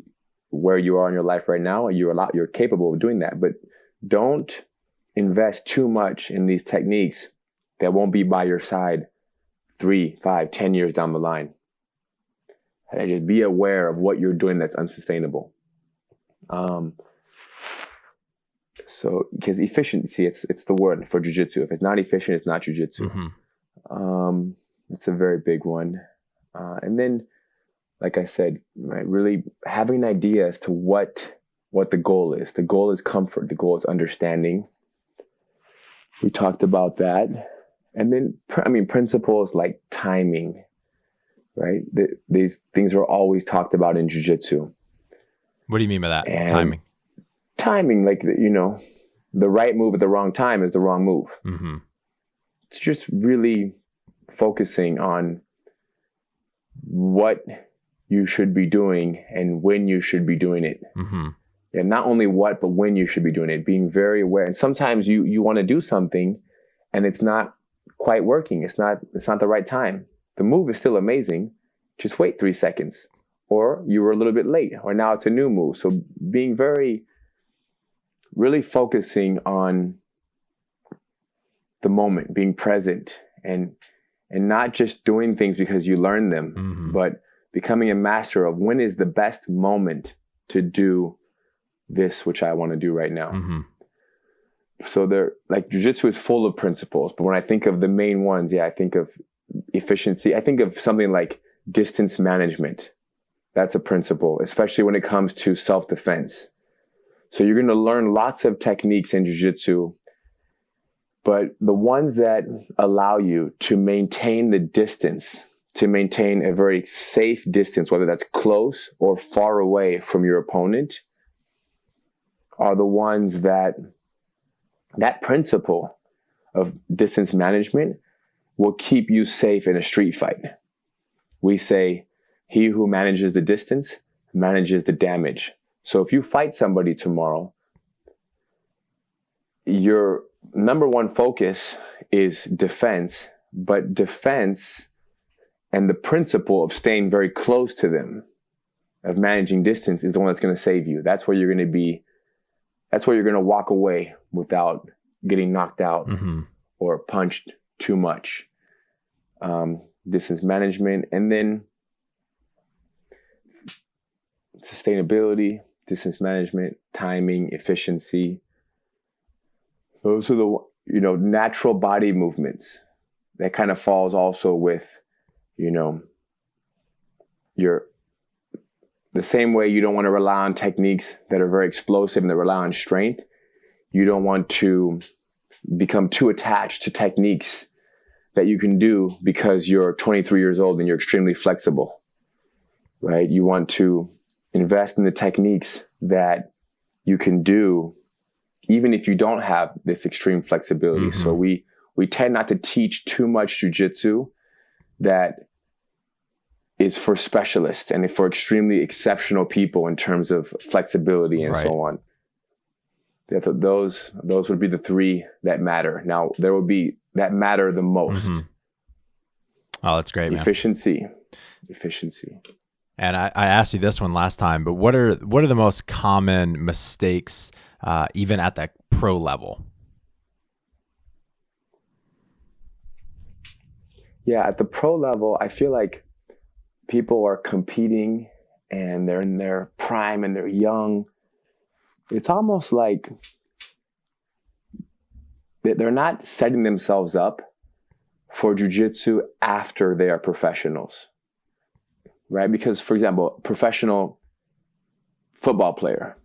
where you are in your life right now, you're capable of doing that. But don't invest too much in these techniques that won't be by your side 3, 5, 10 years down the line. And just be aware of what you're doing that's unsustainable. So, because efficiency, it's the word for jiu-jitsu. If it's not efficient, it's not jiu-jitsu. Mm-hmm. It's a very big one. And then, like I said, right, really having an idea as to what the goal is. The goal is comfort. The goal is understanding. We talked about that. And then, principles like timing, right? These things are always talked about in jiu-jitsu. What do you mean by that? And timing, like, the right move at the wrong time is the wrong move. Mm-hmm. It's just really focusing on what you should be doing and when you should be doing it. Mm-hmm. And not only what, but when you should be doing it, being very aware. And sometimes you want to do something and it's not quite working. It's not the right time. The move is still amazing. Just wait 3 seconds. Or you were a little bit late, or now it's a new move. So being really focusing on the moment, being present, and not just doing things because you learned them, mm-hmm. but becoming a master of when is the best moment to do this, which I want to do right now. Mm-hmm. So jiu-jitsu is full of principles, but when I think of the main ones, I think of efficiency. I think of something like distance management. That's a principle, especially when it comes to self-defense. So you're going to learn lots of techniques in jiu-jitsu, but the ones that allow you to maintain the distance, to maintain a very safe distance, whether that's close or far away from your opponent, are the ones that principle of distance management will keep you safe in a street fight. We say, he who manages the distance manages the damage. So if you fight somebody tomorrow, your number one focus is defense, but defense and the principle of staying very close to them, of managing distance, is the one that's going to save you. That's where you're going to be. That's where you're going to walk away without getting knocked out mm-hmm. or punched too much. Distance management, and then sustainability, distance management, timing, efficiency. Those are the natural body movements. That kind of falls also with the same way you don't want to rely on techniques that are very explosive and that rely on strength. You don't want to become too attached to techniques that you can do because you're 23 years old and you're extremely flexible, right? You want to invest in the techniques that you can do even if you don't have this extreme flexibility. Mm-hmm. So we tend not to teach too much jiu-jitsu that is for specialists and for extremely exceptional people in terms of flexibility and right. so on. Those would be the three that matter. Now, there will be that matter the most. Mm-hmm. Oh, that's great, man. Efficiency. And I asked you this one last time, but what are the most common mistakes, even at the pro level? Yeah, at the pro level, I feel like people are competing and they're in their prime and they're young. It's almost like they're not setting themselves up for jiu-jitsu after they are professionals, right? Because, for example, professional football player,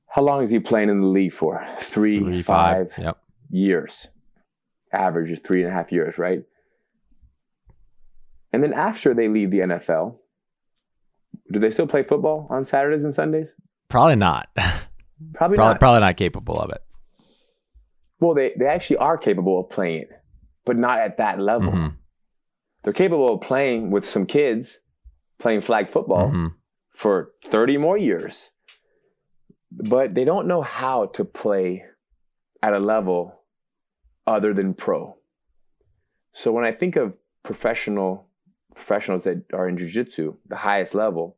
how long is he playing in the league for? Three, 5 Yep. years. Average is 3.5 years, right? And then after they leave the NFL, do they still play football on Saturdays and Sundays? Probably not. Probably not. Probably not capable of it. Well, they actually are capable of playing it, but not at that level. Mm-hmm. They're capable of playing with some kids, playing flag football Mm-hmm. for 30 more years. But they don't know how to play at a level other than pro. So when I think of professionals that are in jiu-jitsu, the highest level,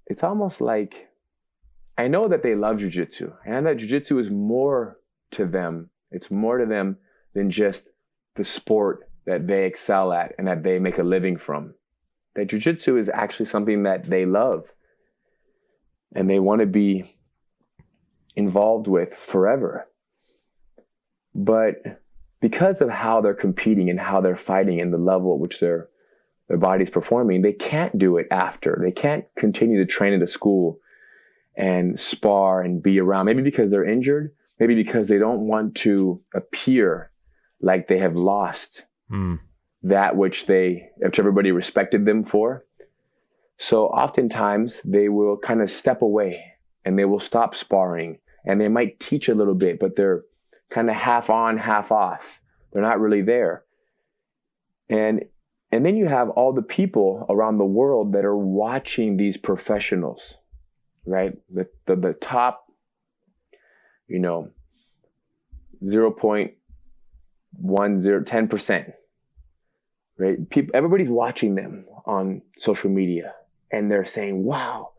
it's almost like, I know that they love jiu-jitsu, and that jiu-jitsu is more to them. It's more to them than just the sport that they excel at and that they make a living from. That jiu-jitsu is actually something that they love and they want to be involved with forever. But because of how they're competing and how they're fighting and the level at which their body's performing, they can't do it after. They can't continue to train at a school and spar and be around. Maybe because they're injured, maybe because they don't want to appear like they have lost that which everybody respected them for. So oftentimes they will kind of step away and they will stop sparring, and they might teach a little bit, but they're kind of half on, half off. They're not really there. And then you have all the people around the world that are watching these professionals, right? The top, 10%, right? Everybody's watching them on social media, and they're saying, wow,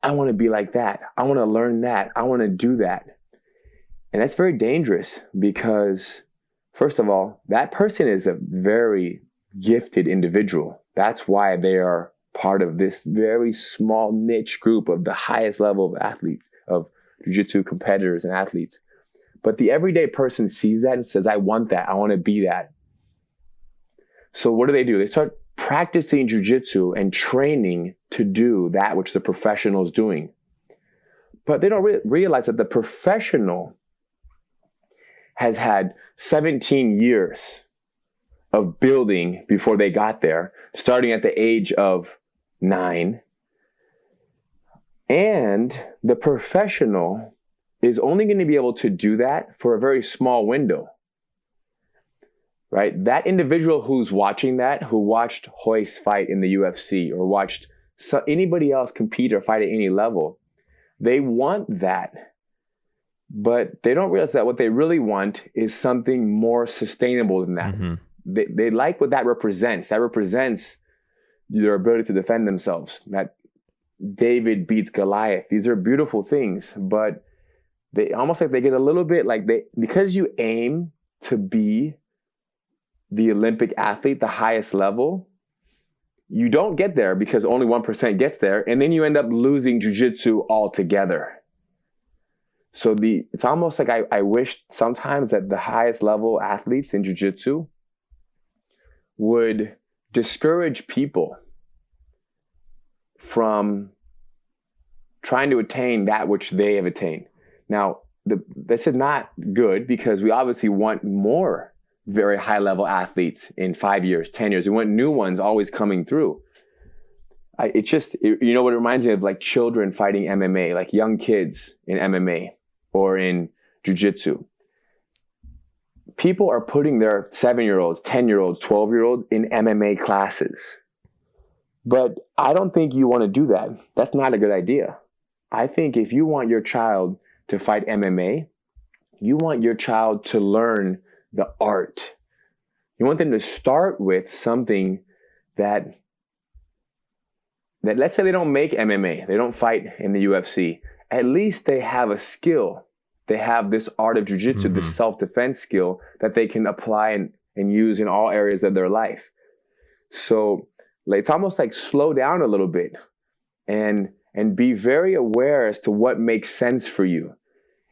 I want to be like that. I want to learn that. I want to do that. And that's very dangerous because, first of all, that person is a very gifted individual. That's why they are part of this very small niche group of the highest level of athletes, of jiu-jitsu competitors and athletes. But the everyday person sees that and says, I want that. I want to be that. So what do? They start practicing jiu-jitsu and training to do that which the professional is doing. But they don't realize that the professional has had 17 years of building before they got there, starting at the age of 9. And the professional is only going to be able to do that for a very small window, right? That individual who's watching that, who watched Royce fight in the UFC or watched anybody else compete or fight at any level, they want that. But they don't realize that what they really want is something more sustainable than that. Mm-hmm. They like what that represents. That represents their ability to defend themselves. That David beats Goliath. These are beautiful things, but they almost like they get a little bit like because you aim to be the Olympic athlete, the highest level, you don't get there because only 1% gets there, and then you end up losing jiu-jitsu altogether. So it's almost like I wish sometimes that the highest level athletes in jiu-jitsu would discourage people from trying to attain that which they have attained. Now, this is not good because we obviously want more very high level athletes in 5 years, 10 years. We want new ones always coming through. What it reminds me of, like children fighting MMA, like young kids in MMA or in jiu-jitsu. People are putting their 7-year-olds, 10-year-olds, 12-year-olds in MMA classes. But I don't think you want to do that. That's not a good idea. I think if you want your child to fight MMA, you want your child to learn the art. You want them to start with something that let's say they don't make MMA, they don't fight in the UFC. At least they have a skill. They have this art of jiu-jitsu, Mm-hmm. this self-defense skill that they can apply and use in all areas of their life. So it's almost like slow down a little bit and and be very aware as to what makes sense for you.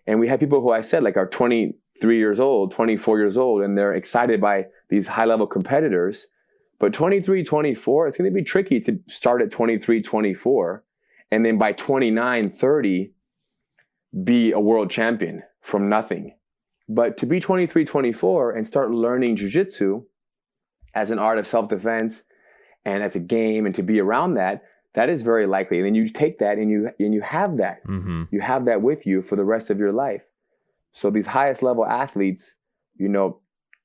And we have people who I said like are 23 years old, 24 years old, and they're excited by these high-level competitors. But 23, 24, it's going to be tricky to start at 23, 24, and then by 29, 30, be a world champion from nothing. But to be 23, 24 and start learning jiu-jitsu as an art of self-defense and as a game, and to be around that, that is very likely. And then you take that and you have that. Mm-hmm. You have that with you for the rest of your life. So these highest level athletes,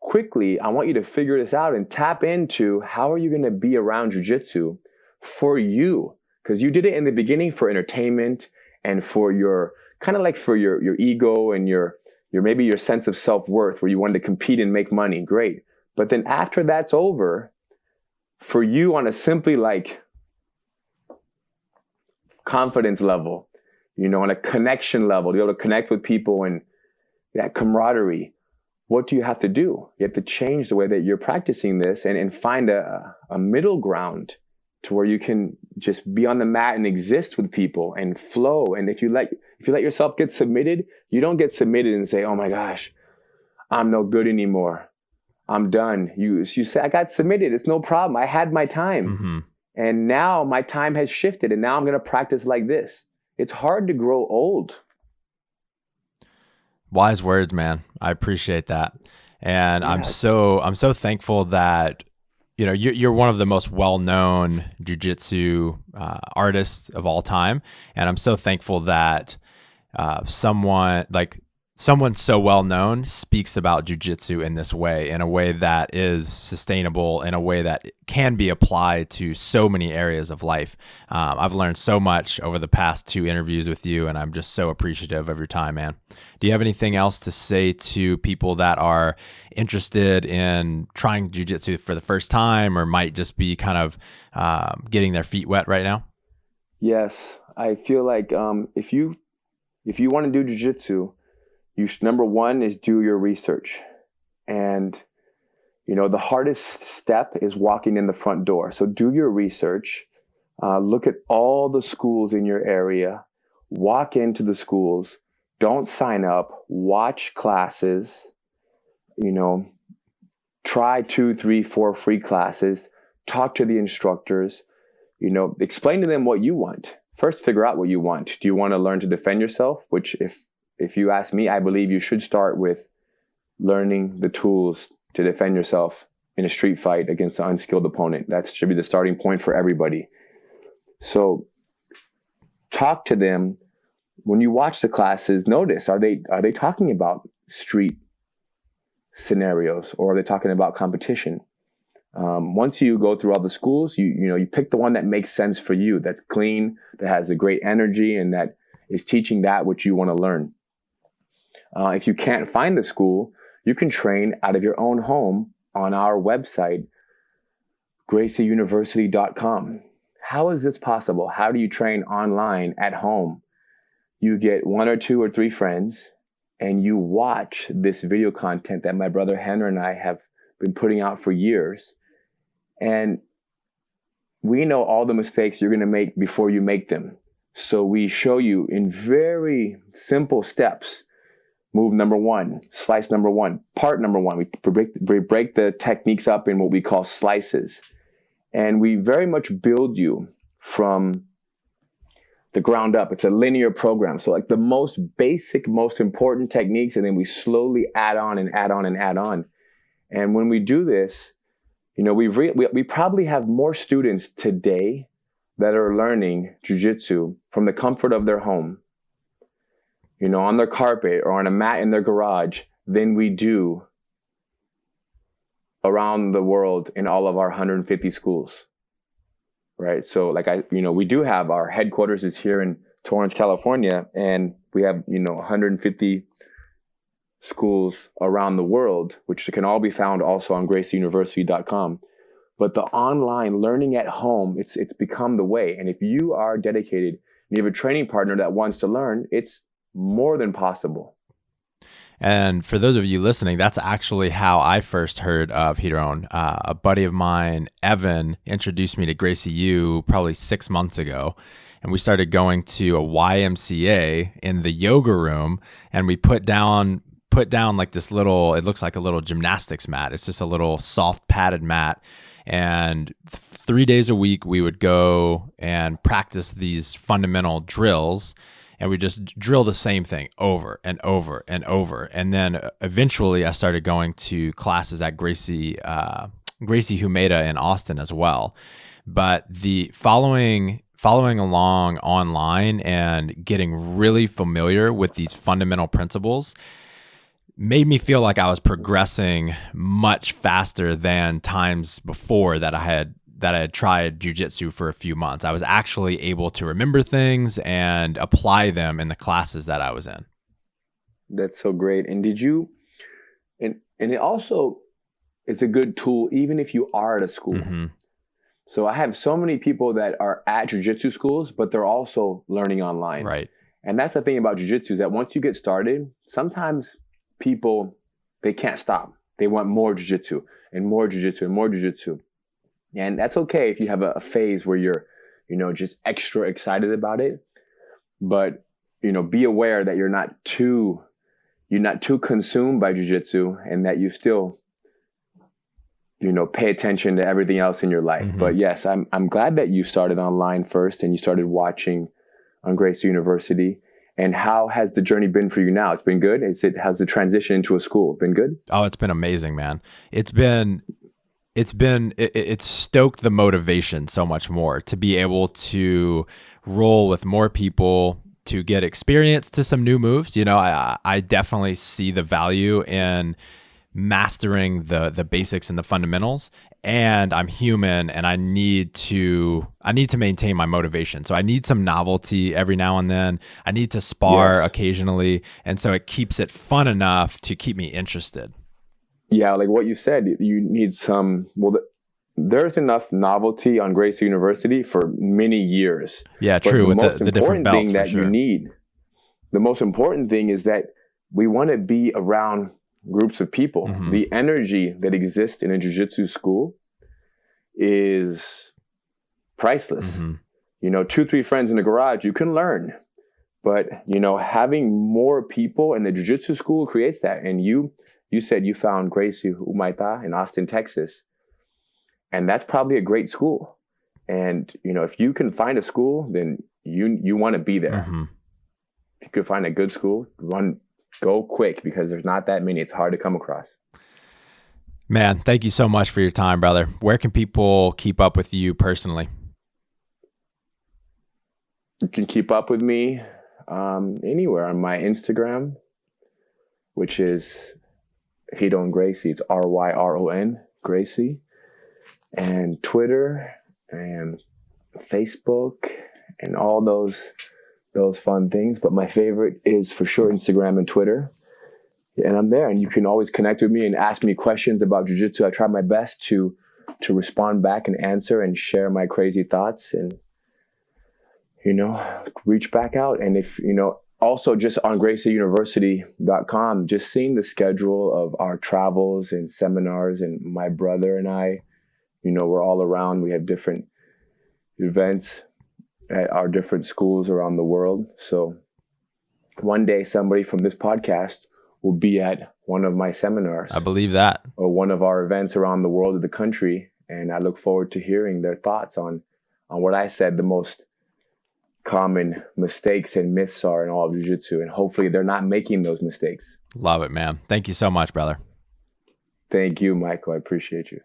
quickly, I want you to figure this out and tap into how are you going to be around jiu-jitsu for you? Because you did it in the beginning for entertainment and for your kind of like for your ego and your maybe your sense of self-worth, where you wanted to compete and make money. Great. But then after that's over, for you on a simply like confidence level, on a connection level, to be able to connect with people and that camaraderie, what do you have to do? You have to change the way that you're practicing this and find a middle ground to where you can just be on the mat and exist with people and flow. And if you let yourself get submitted, you don't get submitted and say, oh my gosh, I'm no good anymore. I'm done. You say, I got submitted. It's no problem. I had my time. Mm-hmm. And now my time has shifted and now I'm going to practice like this. It's hard to grow old. Wise words, man. I appreciate that. And Yes. I'm so thankful that, you're one of the most well-known jiu-jitsu artists of all time. And I'm so thankful that someone so well-known speaks about jiu-jitsu in this way, in a way that is sustainable, in a way that can be applied to so many areas of life. I've learned so much over the past 2 interviews with you, and I'm just so appreciative of your time, man. Do you have anything else to say to people that are interested in trying jiu-jitsu for the first time, or might just be kind of getting their feet wet right now? Yes. I feel like if you want to do jiu-jitsu, number one is do your research. And, the hardest step is walking in the front door. So do your research, look at all the schools in your area, walk into the schools, don't sign up, watch classes, try 2, 3, 4 free classes, talk to the instructors, explain to them what you want. First, figure out what you want. Do you want to learn to defend yourself? Which if you ask me, I believe you should start with learning the tools to defend yourself in a street fight against an unskilled opponent. That should be the starting point for everybody. So talk to them. When you watch the classes, notice, are they talking about street scenarios, or are they talking about competition? Once you go through all the schools, you pick the one that makes sense for you, that's clean, that has a great energy, and that is teaching that which you want to learn. If you can't find the school, you can train out of your own home on our website, gracieuniversity.com. How is this possible? How do you train online at home? You get 1 or 2 or 3 friends and you watch this video content that my brother Henry and I have been putting out for years. And we know all the mistakes you're going to make before you make them. So we show you in very simple steps. Move number 1, slice number 1, part number 1. We break the techniques up in what we call slices. And we very much build you from the ground up. It's a linear program. So like the most basic, most important techniques, and then we slowly add on and add on and add on. And when we do this, we probably have more students today that are learning jiu-jitsu from the comfort of their home, on their carpet or on a mat in their garage, than we do around the world in all of our 150 schools, right? So we do have our headquarters is here in Torrance, California, and we have, 150 schools around the world, which can all be found also on gracieuniversity.com. But the online learning at home, it's become the way. And if you are dedicated and you have a training partner that wants to learn, it's more than possible. And for those of you listening, that's actually how I first heard of Ryron. A buddy of mine, Evan, introduced me to Gracie U probably 6 months ago. And we started going to a YMCA in the yoga room, and we put down like this little, it looks like a little gymnastics mat. It's just a little soft padded mat. And 3 days a week, we would go and practice these fundamental drills. And we just drill the same thing over and over and over. And then eventually I started going to classes at Gracie Humeda in Austin as well. But the following along online and getting really familiar with these fundamental principles made me feel like I was progressing much faster than times before that I had tried jiu-jitsu for a few months. I was actually able to remember things and apply them in the classes that I was in. That's so great. And and it also is a good tool even if you are at a school. Mm-hmm. So I have so many people that are at jiu-jitsu schools, but they're also learning online. Right. And that's the thing about jiu-jitsu is that once you get started, sometimes people, they can't stop. They want more jiu-jitsu and more jiu-jitsu and more jiu-jitsu. And that's okay if you have a phase where you're, just extra excited about it. But, be aware that you're not too consumed by jiu-jitsu and that you still, pay attention to everything else in your life. Mm-hmm. But yes, I'm glad that you started online first and you started watching on Gracie University. And how has the journey been for you now? It's been good? Has the transition into a school been good? Oh, it's been amazing, man. It's stoked the motivation so much more to be able to roll with more people, to get experience to some new moves. I definitely see the value in mastering the basics and the fundamentals. And I'm human and I need to maintain my motivation. So I need some novelty every now and then. I need to spar occasionally. And so it keeps it fun enough to keep me interested. Yeah, like what you said, you need there's enough novelty on Gracie University for many years. Yeah, true. With the different belts, the most important thing is that we want to be around groups of people. Mm-hmm. The energy that exists in a jiu-jitsu school is priceless. Mm-hmm. 2-3 friends in the garage, you can learn. But, having more people in the jiu-jitsu school creates that. And you said you found Gracie Humeda in Austin, Texas. And that's probably a great school. And, if you can find a school, then you want to be there. Mm-hmm. If you could find a good school, go quick because there's not that many. It's hard to come across. Man, thank you so much for your time, brother. Where can people keep up with you personally? You can keep up with me anywhere on my Instagram, which is Ryron Gracie. It's Ryron Gracie. And Twitter and Facebook and all those fun things. But my favorite is for sure Instagram and Twitter. And I'm there. And you can always connect with me and ask me questions about jiu-jitsu. I try my best to respond back and answer and share my crazy thoughts and, reach back out. And if, also just on gracieuniversity.com, just seeing the schedule of our travels and seminars, and my brother and I, we're all around. We have different events at our different schools around the world. So one day somebody from this podcast will be at one of my seminars. I believe that. Or one of our events around the world or the country. And I look forward to hearing their thoughts on what I said the most common mistakes and myths are in all of jiu-jitsu. And hopefully they're not making those mistakes. Love it, man. Thank you so much, brother. Thank you, Michael. I appreciate you.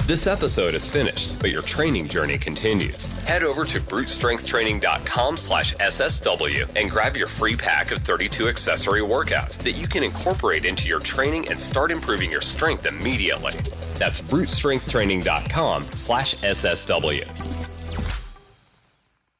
This episode is finished, but your training journey continues. Head over to brutestrengthtraining.com/SSW and grab your free pack of 32 accessory workouts that you can incorporate into your training and start improving your strength immediately. That's brutestrengthtraining.com/SSW.